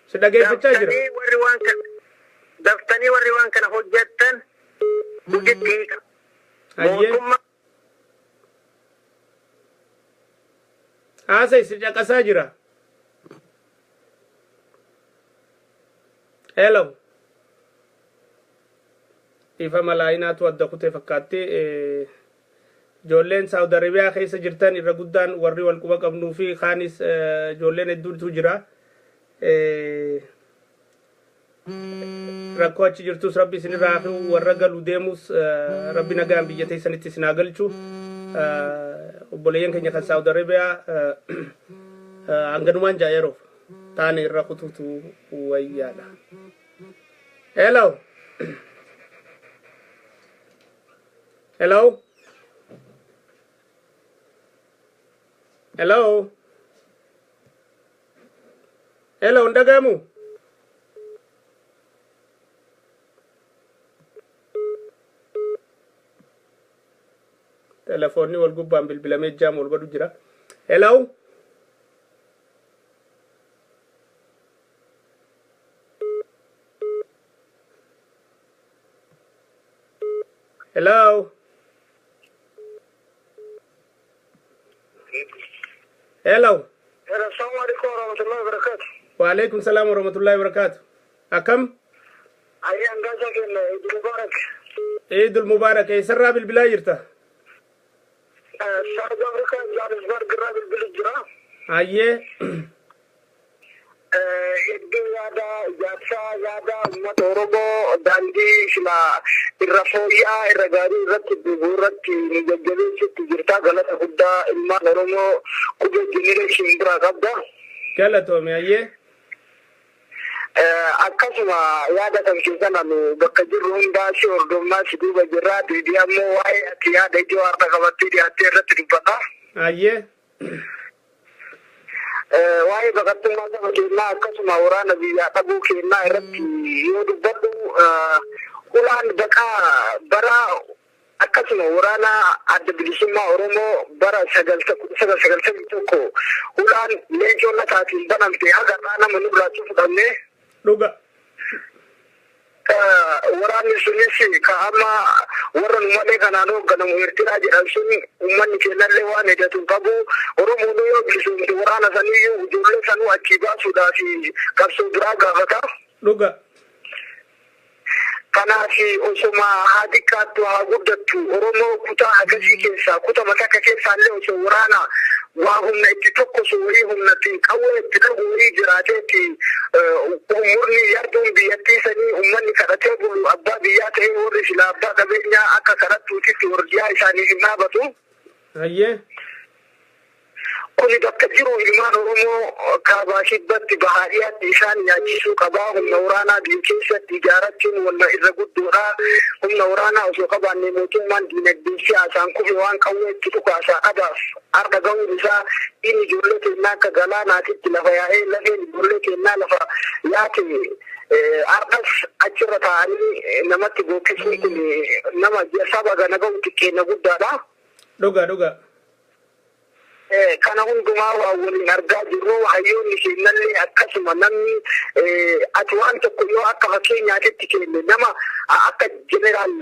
Si dhageeffachaa jira. Daftanii warri waan kana hojjettan hojiitti hiika. Mootummaa. Haasa'e si caqasaa jira. Hello. Ifa malaayinaatu adda kutee fakkaatti. Ijoolleen Saudi Arabiyaa keessa jirtan irra guddaan warri wal quba qabnuu fi kaanis ijoolleen hedduutu jira. Rakkoo achi jirtus rabbi isinirraa fi warra galu deemus rabbi nagaan biyya teessanitti isin haa galchu. Obboleeyyan keenya kan Saudi Arabiyaa hanganumaan jaa yeroof taane irra kutuutu wayyaadha. Hello. Hello. Hello. Hello, ndagamu. Telefoonni wal gubbaan bilbilamee jaam wal badu jira. Hello. Hello. Hello. Assalamu alaikum warahmatullahi wabarakatuh. Wa alaikum salam warahmatullahi wabarakatuh. Akam? Ayaan gaza kenna Eid Mubarak. Eid Mubarak. Isarraa bilbilaa jirta? Saudi Africa Johannesburg irraa bilbilaa jira. Hayyee. Hedduu yaada uummata Oromoo daandii sila irra fooyya'aa irra gaarii irratti dubuu irratti nu jajjabeessitti jirta. Galata guddaa ilmaan Oromoo qubee jenereeshin biraa qabda. Galatoome hayyee. Akkasuma yaada kan keessan nu bakka jirru hundaa si hordofnaa si duuba jirraa deebii ammoo waa'ee ati yaada ijoo har'a qabattee dhiyaattee irratti dubbata. Hayyee. Waa'ee baqattummaa saba keenyaa akkasuma waraana biyyaa dhabuu keenyaa irratti yoo dubbadhu ulaan baqaa bara akkasuma waraana adda bilisummaa Oromoo bara 1991 ulaan leencoo lataatiin banamte hagarraa nama nu biraatti fudhannee dhuga. Waraanni sunis ka amma warra nu malee kanaan hoogganamu Eertiraa jedhan sun uummanni keenyallee waan hidhatu qabu Oromoon yoo bilisumte waraana saniyyuu ijoollee sanuu achii baasuudhaaf qabsoo biraa gaafata. Dhuga. Kanaaf osoma haa xiqqaattu haa guddattu Oromoo kutaa agasii keessaa kutama takka keessaallee osoo waraana waa humna itti tokko suurii humnatti qawwee itti dhabuurii jiraateetti umurni yarduun biyyattii sanii uummanni kadhatee bulu abbaa biyyaa ta'ee warri sila abbaa qabeenyaa akka kadhattuutitti wardiyaa isaanii hin dhaabatu. Hayyee. Kuni bakka jiru ilmaan Oromoo kaabaa kibbatti bahaadhiyaatti isaan nyaachisuu qabaa. Humna waraanaa biyya keessatti ijaarachuun wanta irra guddoodha. Humna waraanaa osoo qabaanne mootummaan diinagdee siyaasaan kufe waan qawwee itti dhukaasaa dhabaaf. Har'a ga'uun isaa inni ijoollee keenyaa akka galaanaatitti lafa yaa'ee lafeen ijoollee keenyaa lafa yaate har'as achirra taa'anii namatti bookisuun kun nama saba gana ga'u xiqqeenya guddaadha. دوغا kana hundumaa waa waliin argaa jirru hayyoonni keenyallee akkasuma namni ati waan tokko yoo akka fakkeenyaatitti kenne nama akka jeneraal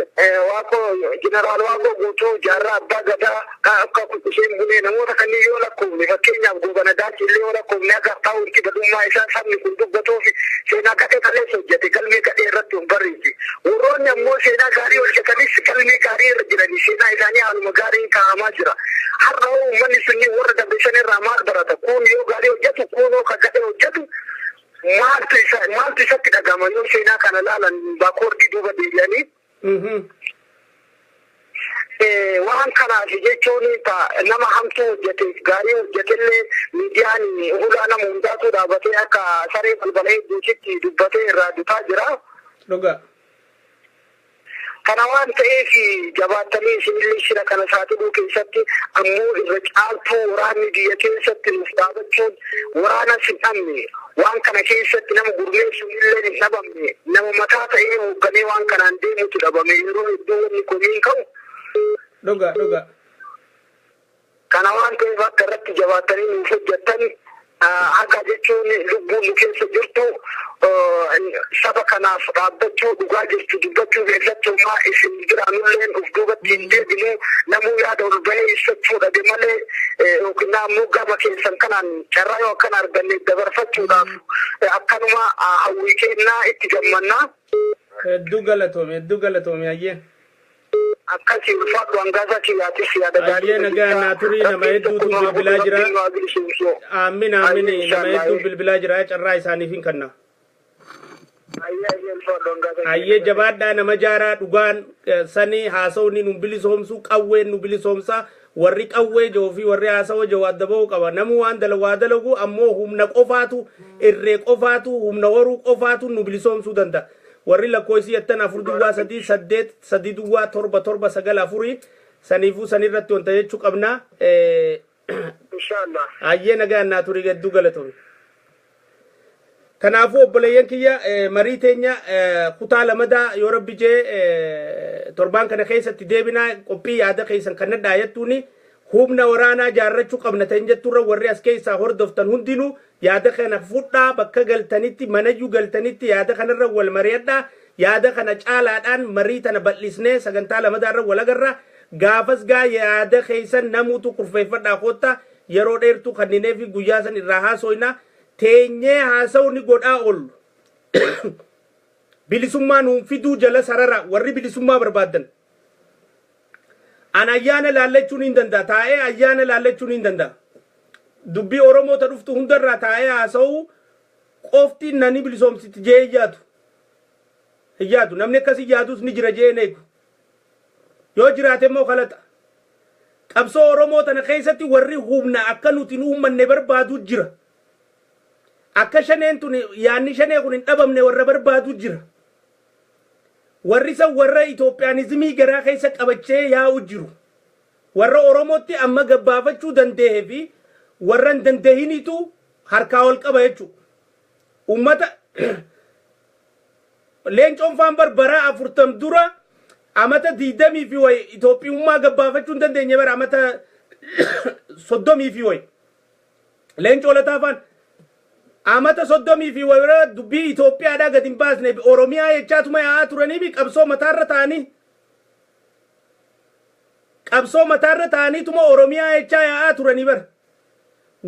waaqoo guutuu jaarraa abbaa gadaa akka isheen bulee namoota kanneen yoo lakkoofne fakkeenyaaf goobana daachii illee yoo lakkoofne akka taa'uutti badummaa isaa sabni kun dubbatuuf seenaa gadhee kaleessa hojjete galmee gadhee irratti hin barreessi warroonni ammoo seenaa gaarii hojjetanis galmee gaarii irra jiranii seenaa isaanii haaluma gaariin kaa'amaa jira har'a uummanni sunni warra dabreessan irraa maal barata kun yoo gaarii hojjetu kunoo kan gadhee hojjetu maaltu isatti dhagama yoo seenaa kana laalan baakoordii duuba deebi'anii waan kanaaf jechuun nama hamtuu hojjete gaarii hojjetellee miidiyaan hulaa nama hundaatu dhaabatee akka saree balbala hedduutti dubbatee irraa dutaa jira. Kana waan ta'eef jabaattanii isinillee shira kana saaxiluu keessatti ammoo irra caaltuu waraanni biyya keessatti nuuf dhaabachuun waraana hin dhabne waan kana keessatti nama gurmeessuun illee hin dhabamne nama mataa ta'ee hoogganee waan kanaan deemutu dhabame yeroo hedduu wanni komiin ka'u. Kana waan ta'eef akka irratti jabaattanii nuuf hojjettan akka jechuun lubbuun nu keessa jirtu saba kanaaf dhaabbachuu dhugaa jirtu dubbachuu keessattumaa isin jiraanulleen of duubatti hin deebinu namuu yaada ol bahee ibsachuu dhabe malee yookiin ammoo gama keessan kanaan carraa yoo akkana arganne dabarfachuudhaaf akkanuma hawwii kennaa itti gammannaa. Hedduu galatoome ayyee. Akkasii ulfaatu hangaasaa kiyyaatis yaada gaarii. Ayyee nagaa naaturii nama hedduutu bilbilaa jira. Aamin nama hedduu bilbilaa jira carraa isaaniif hin kenna. Ayyee jabaadhaa nama jaaraa dhugaan sanii haasawni nu bilisoomsu qawween nu bilisoomsa warri qawwee joo fi warri haasawa joo adda ba'uu qaba namu waan waa dalagu ammoo humna qofaatu irree qofaatu humna waruu qofaatu nu bilisoomsuu danda'a. Warri lakkoofsi yattan 4-8-8-7-7-9 saniifuu sanirratti wanta jechuu qabna. Inshallah. Ayyee nagaa naaturii hedduu galatoome. Kanaafuu obboleeyyan kiyya marii teenya kutaa lamadaa yoo rabbi jee torbaan kana keessatti deebinaa qophii yaada keessan kan nadhaa jettuuni humna waraanaa jaarrachuu qabna ta'in jetturra warri as keessaa hordoftan hundinuu yaada kana fudhaa bakka galtanitti manayyuu galtanitti yaada kanarra wal mari'adhaa yaada kana caalaadhaan marii tana bal'isnee sagantaa lamadaarra wal agarra gaafas gaa yaada keessan namuutu kurfeeffadhaa koottaa yeroo dheertuu kanninee fi guyyaa san irraa haasoyna teenyee haasawni godhaa ol bilisummaa nuun fiduu jala sarara warri bilisummaa barbaadan an ayyaana laallachuun hin danda'a taa'ee ayyaana laallachuun hin danda'a dubbii oromoota dhuftu hundarraa taa'ee haasa'uu qofti nani bilisoomsitti jee iyyaatu namni akkas iyyaatus ni jira jee eegu yoo jiraate immoo kalata qabsoo oromoo tana keessatti warri humna akka nuti hin uummanne barbaadu jira akka shaneen tun yaanni shanee kun hin dhabamne warra barbaadu jira warri san warra Itoophiyaanizimii garaa keessa qabachee yaa'u jiru warra oromootti amma gabbaafachuu danda'ee fi warra hin danda'initu harkaa ol qaba jechuudha ummata leencoon faan barbaraa 40 dura amata 20 fi way Itoophiyummaa gabbaafachuu hin dandeenye bara amata 30 fi way leencoo lataa faan amata 30 fi way dubbii Itoophiyaadhaa gad hin baasne Oromiyaa jechaatuma yaa'aa turanii fi qabsoo mataarra ta'aniituma Oromiyaa jechaa yaa'aa turanii bara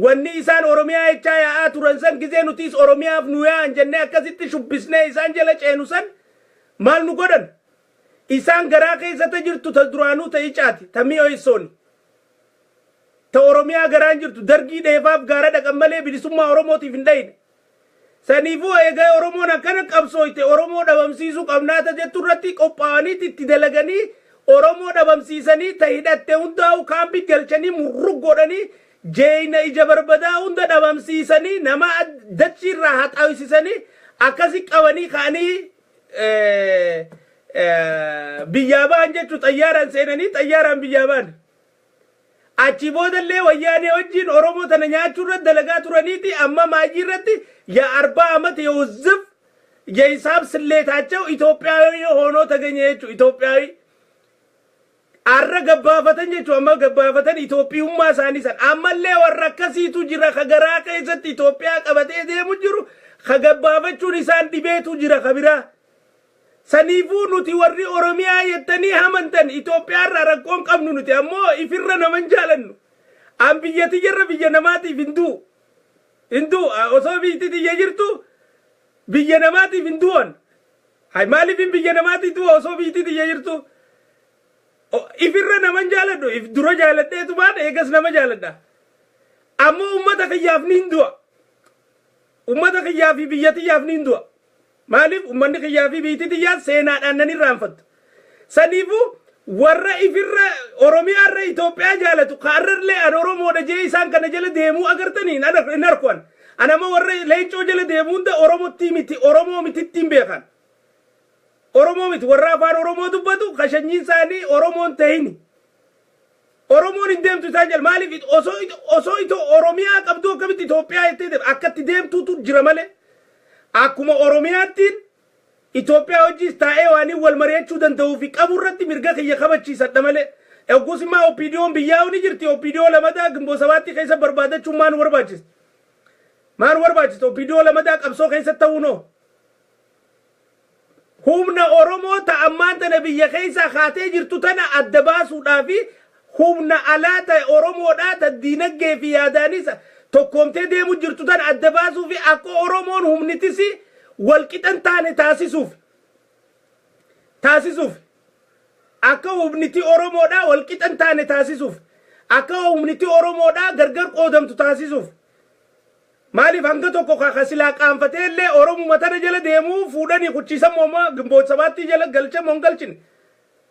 wanni isaan Oromiyaa jechaa yaa'aa turan san gizee nutis Oromiyaaf nu yaa'an jennee akkasitti shubbisnee isaan jala ceenu san maal nu godhan isaan garaa keessatti jirtu ta duraanuu ta'ii caati ta mi'ooysooni ta Oromiyaa garaan jirtu dargii dheefaaf gaara dhaqan malee bilisummaa Oromootiif hin dhayine saniifuu eegaa Oromoon akkana qabsooyte Oromoo dhabamsiisuu qabnaata jettu irratti qophaa'anii itti dalaganii Oromoo dhabamsiisanii ta hidhatte hundaa'u kaambii galchanii murrug godhanii jeeyna ija barbadaa hunda dhabamsiisanii nama dachiirraa haxaawisiisanii akkasi qabanii ka'anii biyyaa ba'an jechuu xayyaaraan seenanii xayyaaraan biyyaa ba'an achi boodallee wayyaanee wajjin Oromoo tana nyaachuurra dalagaa turaniiti amma maayii irratti ያ 40 ዓመት የውዝፍ የሂሳብ ስሌታቸው ኢትዮጵያዊ ሆኖ ተገኘ ኢትዮጵያዊ arra gabbafatan jechuun amma gabbafatan Itoophiyummaa isaanii san ammallee warra akkasiitu jira kagaraa keessatti Itoophiyaa qabatee deemu jiru kagabbafachuun isaan dhibeetu jira kabiraa saniifuu nuti warri Oromiyaa yettanii hamantan Itoophiyaarraa rakkoon qabnu nuti ammoo ifirra naman jaalannu an biyyati jirra biyya namaatiif hinduu osoo biyyatti tiyya jirtu biyya namaatiif hinduun hay maaliif biyya namaatiif osoo biyyatti tiyya jirtu ifirra naman jaaladhu if dura jaaladheetu baan eegas nama jaaladha ammoo ummata kiyyaaf ni hindua ummata kiyyaaf biyyatiyyaaf ni hindua maaliif ummanni kiyyaaf biyyatti tiyyaa seenaadhaan nan irraanfattu saniifu warra ifirra Oromiyaarra Itoophiyaa jaalatu kaarrallee an Oromoodha jee isaan kana jala deemuu agartanii in arkuan anama warra leencoo jala deemuu hunda Oromootti miti Oromoo mitittiin beekan Oromoo miti warra afaan Oromoo dubbatu kashanyiin isaanii Oromoon ta'ini Oromoon hin deemtu isaan jala maaliif osoo Oromiyaa qabdu akkamitti Itoophiyaa jettee akkatti deemtuutu jira malee akkuma Oromiyaattiin Itoophiyaa hojii taa'ee waan wal mari'achuu danda'uu fi qaburratti mirga kiyya kabachiisadha malee eegusima OPDOon biyyaa ni jirti OPDO lamadaa gimboo sabaatti keessa barbaadachuun maan barbaachisa OPDO lamadaa qabsoo keessa ta'uunoo humna Oromoo ta'ammaan tana biyya keessa kaatee jirtu tana adda baasuudhaa fi humna alaa ta'e Oromoodhaa ta diinagdee fi yaadaanis tokkoomtee deemu jirtu tana adda baasuu fi akka Oromoon humnitisi walqixan taane taasisuuf akka humniti Oromoodhaa walqixan taane taasisuuf akka humniti Oromoodhaa gargar qoodamtu taasisuuf maaliif hanga tokko kasilaa qaanfatee illee Oromuma tana jala deemuu fuudhanii kuchiisan moomaa gimboota sabaatti jala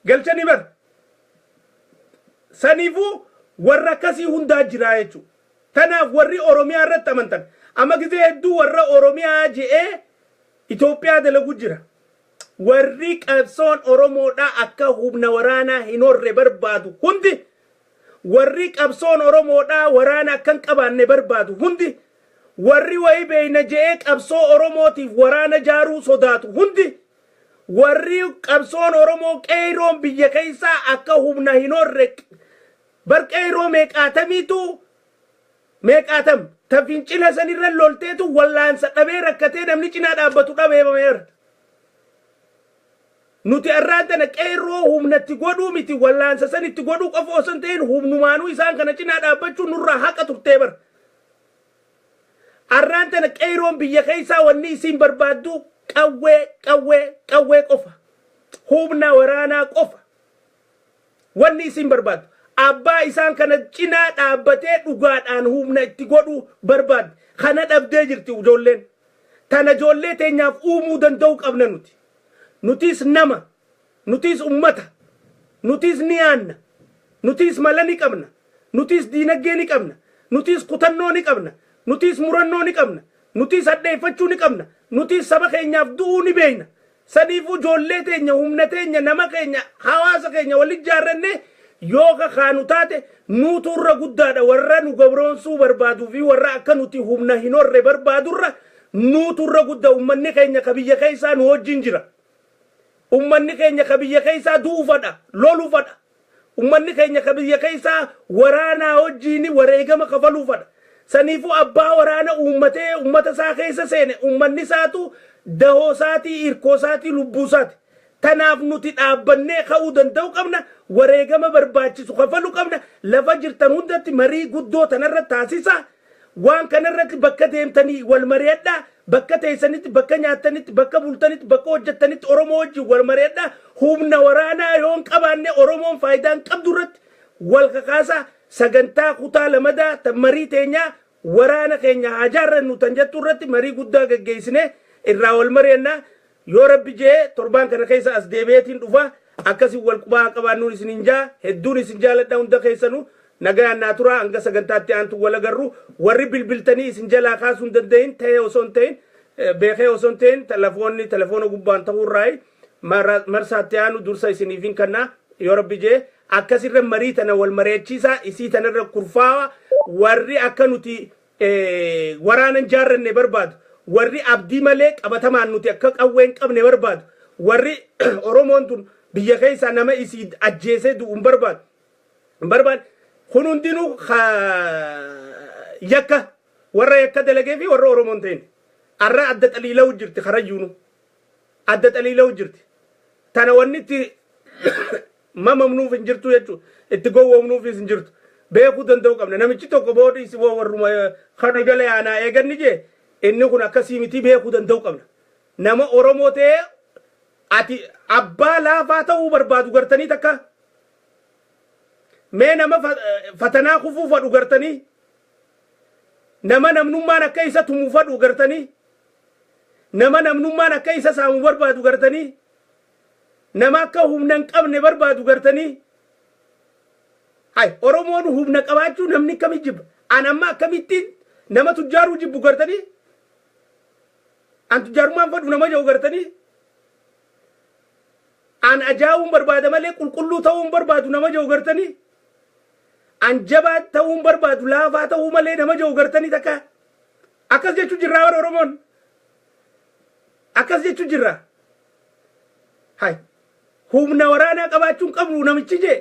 galchani bar saniifuu warra akkasii hundaa jiraa jechuudha tanaaf warri Oromiyaa irratti amantan amma gisee hedduu warra Oromiyaa je'ee Itoophiyaa dalagu jira warri qabsoon Oromoodhaa akka humna waraanaa hin horre barbaadu hundi warri qabsoon Oromoodhaa waraana akkan qabaanne barbaadu hundi warri wayi beeyna je'ee qabsoo Oromootiif waraana jaaruu sodaatu hundi warri qabsoon Oromoo qeeroon biyya keessaa akka humna hin horre bar qeeroo meeqaatam tafincila sanirra lolteetu wallaansa dhabee rakkatee namni cinaa dhaabbatu dhabee bameera nuti arraantana qeeroo humnatti godhuu miti wallaansa sanitti godhuu qofa osoo hin ta'in humnumaanuu isaan kana cinaa dhaabbachuu nurraa haqa turtee bar arraantana qeeroon biyya keessaa wanni isiin barbaaddu qawwee qofa humna waraanaa qofa wanni isiin barbaaddu abbaa isaan kana cinaa dhaabbatee dhugaadhaan humna itti godhuu barbaad kana dhabdee jirti ijoolleen tana ijoollee teenyaaf uumuu danda'u qabna nutis nama nutis ummata nutis niyaanna nutis mala ni qabna nutis diinagdee ni qabna nutis kutannoo ni qabna nutis murannoo ni qabna nutis hadheeffachuu ni qabna nutis saba keenyaaf du'uu ni beeyna saniifuu ijoollee teenya humna teenya nama keenya hawaasa keenya waliin jaarranne Yoga khanutate nuturra guddaadha warra nu gabroonsuu barbaaduu fi warra akka nuti humna hin horre barbaadurra nuturra guddaa ummanni keenya kabiyya keessaa nu wajjin jira ummanni keenya kabiyya keessaa duufadha lolufadha ummanni keenya kabiyya keessaa waraana wajjin wareegama kafaluufadha saniifu abbaa waraana ummata isaa keessa seene ummanni saatu dahoosaati irkoosaati lubbuusaati tanaaf nuti dhaabbannee ka'uu danda'u qabna wareegama barbaachisu kafalu qabna lafa jirtan hundatti marii guddoo tanarra taasisa waan kanarratti bakka deemtanii wal mari'adha bakka teessanitti bakka nyaatanitti bakka bultanitti bakka hojjettanitti Oromoo wajjin wal mari'adha humna waraanaa yoon qabaanne Oromoon faayidaan qabdurratti wal kakaasa sagantaa kutaa lamadaa tan marii teenyaa waraana keenya hajaarrannu tan jetturratti marii guddaa gaggeessine irraa wal mari'anna yoo rabbi jee torbaan kana keessa as deebi'eetiin dhufa akkasi wal qubaa qabaannuun isin jaa hedduun isin jaaladha hunda keessanu nagayaan naaturaa hanga sagantaatti aantu wal agarru warri bilbiltanii isin jalaa kaasuu hin danda'in ta'ee osoo hin ta'in beekee osoo hin ta'in telefoona gubbaan ta'uurraayi marsaatti aanu dursa isiniifin kannaa yoo rabbi jee akkasirra marii tana wal mari'achiisaa isii tanarra kurfaawa warri akka nuti waraanan jaarranne barbaadu warri abdii malee qabatamaan nuti akka qawween qabne barbaadu warri Oromoon tun biyya keessa nama isii ajjeesee du'u hin barbaadu kun hundinuu yakka warra yakka dalagee fi warra oromoon ta'in arra adda xaliila'u jirti karayyuunu adda xaliila'u jirti tana wanni itti mamamnuuf hin jirtu jechuudha itti gowwoomnuufis hin jirtu beekuu danda'u qabna namichi tokko booda isi warruma kana jala yaanaa eeganni jee inni kun akkasii miti beekuu danda'u qabna nama oromoo ta'ee ati abbaa laafaa ta'uu barbaadu gartanii takka mee nama fatanaa kufuu fadhu gartanii nama namnummaan akka isa tumuu fadhu gartanii nama namnummaan akka isa saamuu barbaadu gartanii nama akka humna hin qabne barbaadu gartanii hay oromoon humna qabaachuu namni kamii jibba an amma akkamittiin nama tujjaaruu jibbu gartanii an tujjaarummaan fadhu nama jau gartanii an ajaa'uun barbaada malee qulqulluu ta'uun barbaadu nama jau gartanii an jabaa ta'uun barbaadu laafaa ta'uu malee nama jau gartanii takka akkas jechuu jirraa warra oromoon akkas jechuu jirra hay humna waraanaa qabaachuun qabnu namichi jee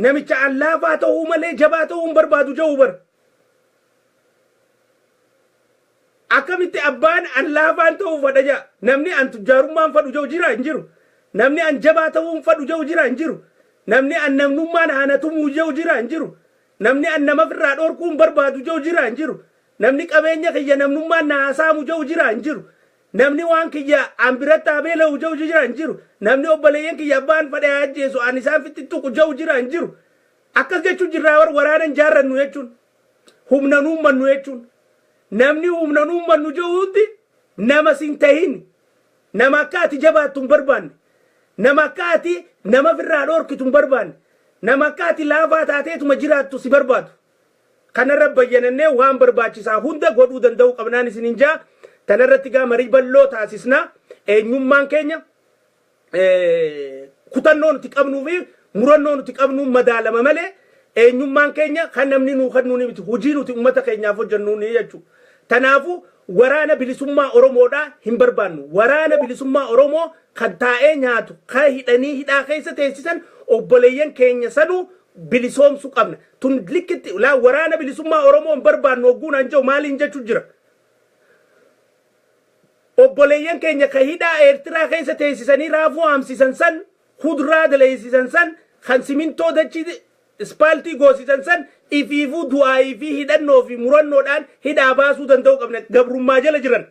namicha an laafaa ta'uu malee jabaa ta'uun barbaadu jau bar akkamitti abbaan an laafaan ta'uu fadha jaa namni an tujjaarummaan fadhu jau jira hin jiru namni an jabaa ta'uun fadhu jau jira hin jiru namni an namnummaan haanatumuu jau jira hin jiru namni an nama firraa dhorkuun barbaadu jau jira hin jiru namni qabeenya kiyya namnummaan na haasaamu jau jira hin jiru namni waan kiyya an biratti abeela'u jau jira hin jiru namni obboleeyyan kiyya abbaan fadhe ajjeesu an isaan fixixuqu jau jira hin jiru akkas jechuun jirraa waraanan jaarrannu jechuun humna nuummannu jechuun namni humna nuummannu jau hundi nama sin tahin nama akka ati jabaattu hin barbaanne nama akka ati nama firraa dhorkitu hin barbaanne nama akka ati laafaa taateetuma jiraattu si barbaadu kanarra bayyanannee waan barbaachisaa hunda godhuu danda'u qabnaan isinin jaa tanarratti gaa marii balloo taasisna eenyummaan keenya kutannoo nuti qabnuu fi murannoo nuti qabnuu madaalama malee eenyummaan keenya kan namni nuu kannuu ni miti hojii nuti ummata keenyaaf hojjannuu ni jechuudha tanaafu waraana bilisummaa oromoodhaa hin barbaannu waraana bilisummaa oromoo kan taa'ee nyaatu kan hidhanii hidhaa keessa teessisan obboleeyyan keenya sanuu bilisoomsuu qabna tun likkitti waraana bilisummaa oromoo hin barbaannu hogguun an jedhu maaliin jechuu jira obboleeyyan keenya kan hidhaa eertiraa keessa teessisanii raafuu haamsisan san kuduraa daleessisan san kan simintoo dachii ispaaltii goosisan san ifiifuu du'aayii fi hidhannoo fi murannoodhaan hidhaa baasuu danda'u qabna gabrummaa jala jiran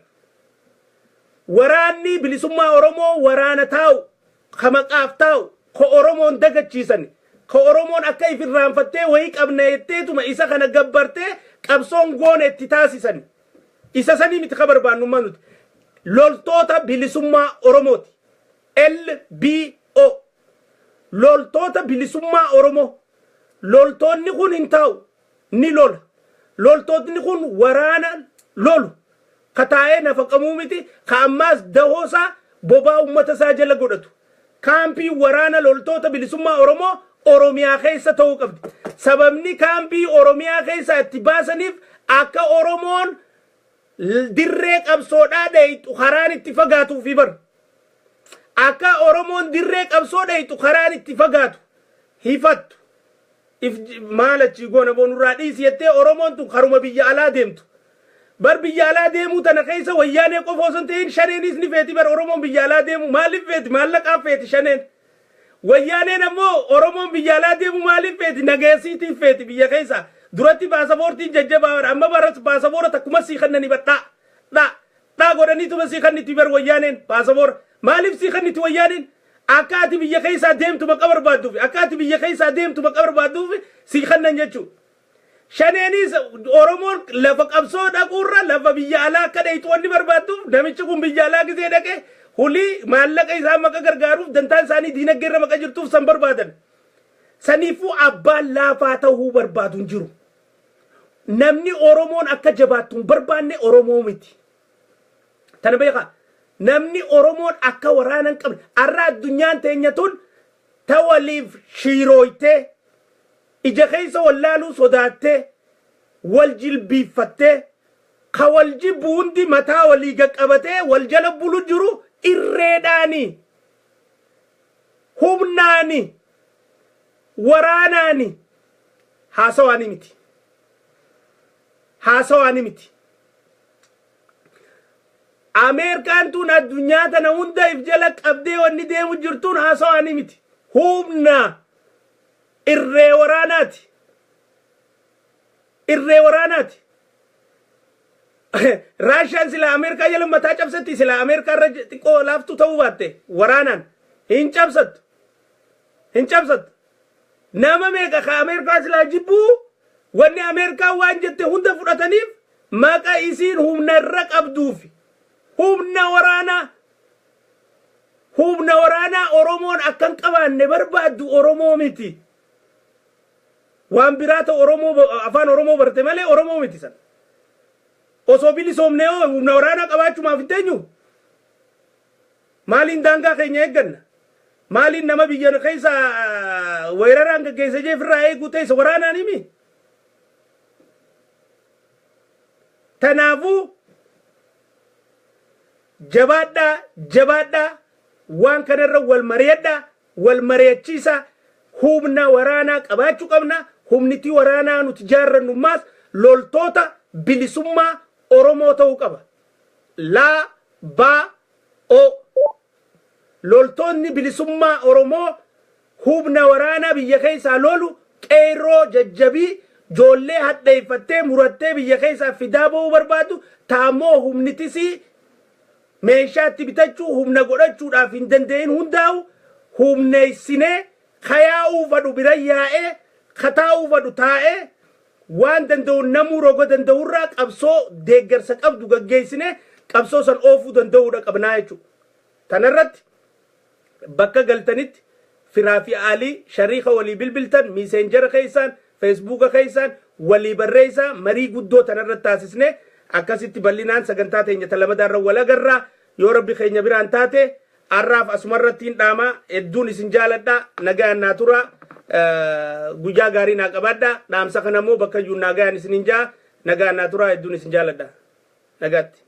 waraanni bilisummaa oromoo waraana taa'u ka maqaaf taa'u ka oromoon dagachiisan ka oromoon akka ifirraanfattee wayii qabna jetteetuma isa kana gabbartee qabsoon goone itti taasisan isa sanii miti ka barbaannummaa nuti loltoota bilisummaa oromooti LBO loltoota bilisummaa oromoo loltoonni kun hin taa'u ni lola loltoonni kun waraana lolu kataa'ee nafaqamuu miti ka ammaas dahoosaa bobaa ummata isaa jala godhatu kaampii waraana loltoota bilisummaa oromoo oromiyaa keessa ta'uu qabdi sababni kaampii oromiyaa keessa itti baasaniif akka oromoon dirree qabsoodhaa dheeyxu karaan itti fagaatuufi bar akka oromoon dirree qabsoo dheeyxu karaan itti fagaatu hifattu maalachi goona boonurraa dhiisi jettee oromoon tun karuma biyya alaa deemtu bar biyya alaa deemuu tana keessa wayyaanee qofa osoo hin ta'in shaneenis ni feeti bar oromoon biyya alaa deemu maaliif feeti maallaqaaf feeti shaneen wayyaaneen ammoo oromoon biyya alaa deemu maaliif feeti nageessiitiif feeti biyya keessa duratti baasaboortiin jajjabaa amma baras baasaboora takkuma sii kannani dhaa godhaniituma sii kanniti bar wayyaaneen baasaboora maaliif sii kanniti wayyaaneen akka ati biyya keessa deemtu maqa barbaadduuf akka ati biyya keessa deemtu maqa barbaadduuf sii kannan jechuudha shaneenis oromoon lafa qabsoo dhaquurra lafa biyya alaa akka dheeyxu wanni barbaadduuf namichi kun biyya alaa gisee dhaqe hulii maallaqa isaa maqa gargaaruuf dantaan isaanii diinagdeerra maqa jirtuuf san barbaadan saniifuu abbaan laafaa ta'uu barbaadu hin jiru namni oromoon akka jabaattu hin barbaanne oromoo miti tana beekaa namni oromoon akka waraanan qabne arra addunyaan teenya tun ta waliif shiirooytee ija keessa wallaaluu sodaattee wal jilbiiffattee ka wal jibbu hundi mataa walii qaqqabatee wal jala bulu jiru irreedhaanii humnaani waraanaani haasawaani miti Ameerikaan tun addunyaa tana hunda if jala qabdee wanni deemu jirtuun haasawaani miti humna irree waraanaati Raashaan sila Ameerikaa jala mataa cabsatti sila Ameerikaa irra xiqqoo laaftuu ta'uu baatte waraanaan hin cabsattu nama meeqa ka Ameerikaa sila jibbuu wanni Ameerikaa waan jette hunda fudhataniif maqa isiin humna irra qabduufi humna waraanaa Oromoon akkan qabaanne barbaaddu Oromoo miti waan biraata Oromoo afaan Oromoo barte malee Oromoo miti san osoo bilisoomnee humna waraanaa qabaachumaaf hin teenyu maaliin daangaa keenya eegganna maaliin nama biyya keessa weeraraan gaggeessa jeefirraa eeguu teessa waraanaan himi tanaafuu jabaadhaa waan kanarra wal mari'achiisa humna waraanaa qabaachuu qabna humnitii waraanaa nuti jaarrannu maas loltoota bilisummaa Oromoo ta'uu qaba laa baa o loltoonni bilisummaa Oromoo humna waraanaa biyya keessaa lolu qeerroo jajjabii joollee hadheeffattee murattee biyya keessaa fidaa ba'uu barbaadu taamoo humnitisii meeshaatti bitachuu humna godhachuudhaaf hin danda'in hundaa'u humneessinee kayaa'uu fadhu bira yaa'ee kataa'uu fadhu taa'ee waan danda'u namuu roga danda'urraa qabsoo deeggarsa qabdu gaggeessine qabsoo san oofuu danda'uudha qabnaa jechuudha. Tanarratti bakka galtanitti firaa fi aalii shariika walii bilbiltan miiseenjara keessaan feesbuuka keessaan walii barreessaa marii guddoo tanarratti taasisne akkasitti bal'inaan sagantaa teenya talabadaarra wal agarraa yoo rabbi keenya biraan taate arraaf asumarratti hin dhaamaa hedduun isin jaaladha nagaan naa tura guyyaa gaarii naa qabaadha dhaamsa kanammoo bakka iyyuu nagaan isin hin jaa nagaan naa tura hedduun isin jaaladha nagaatti.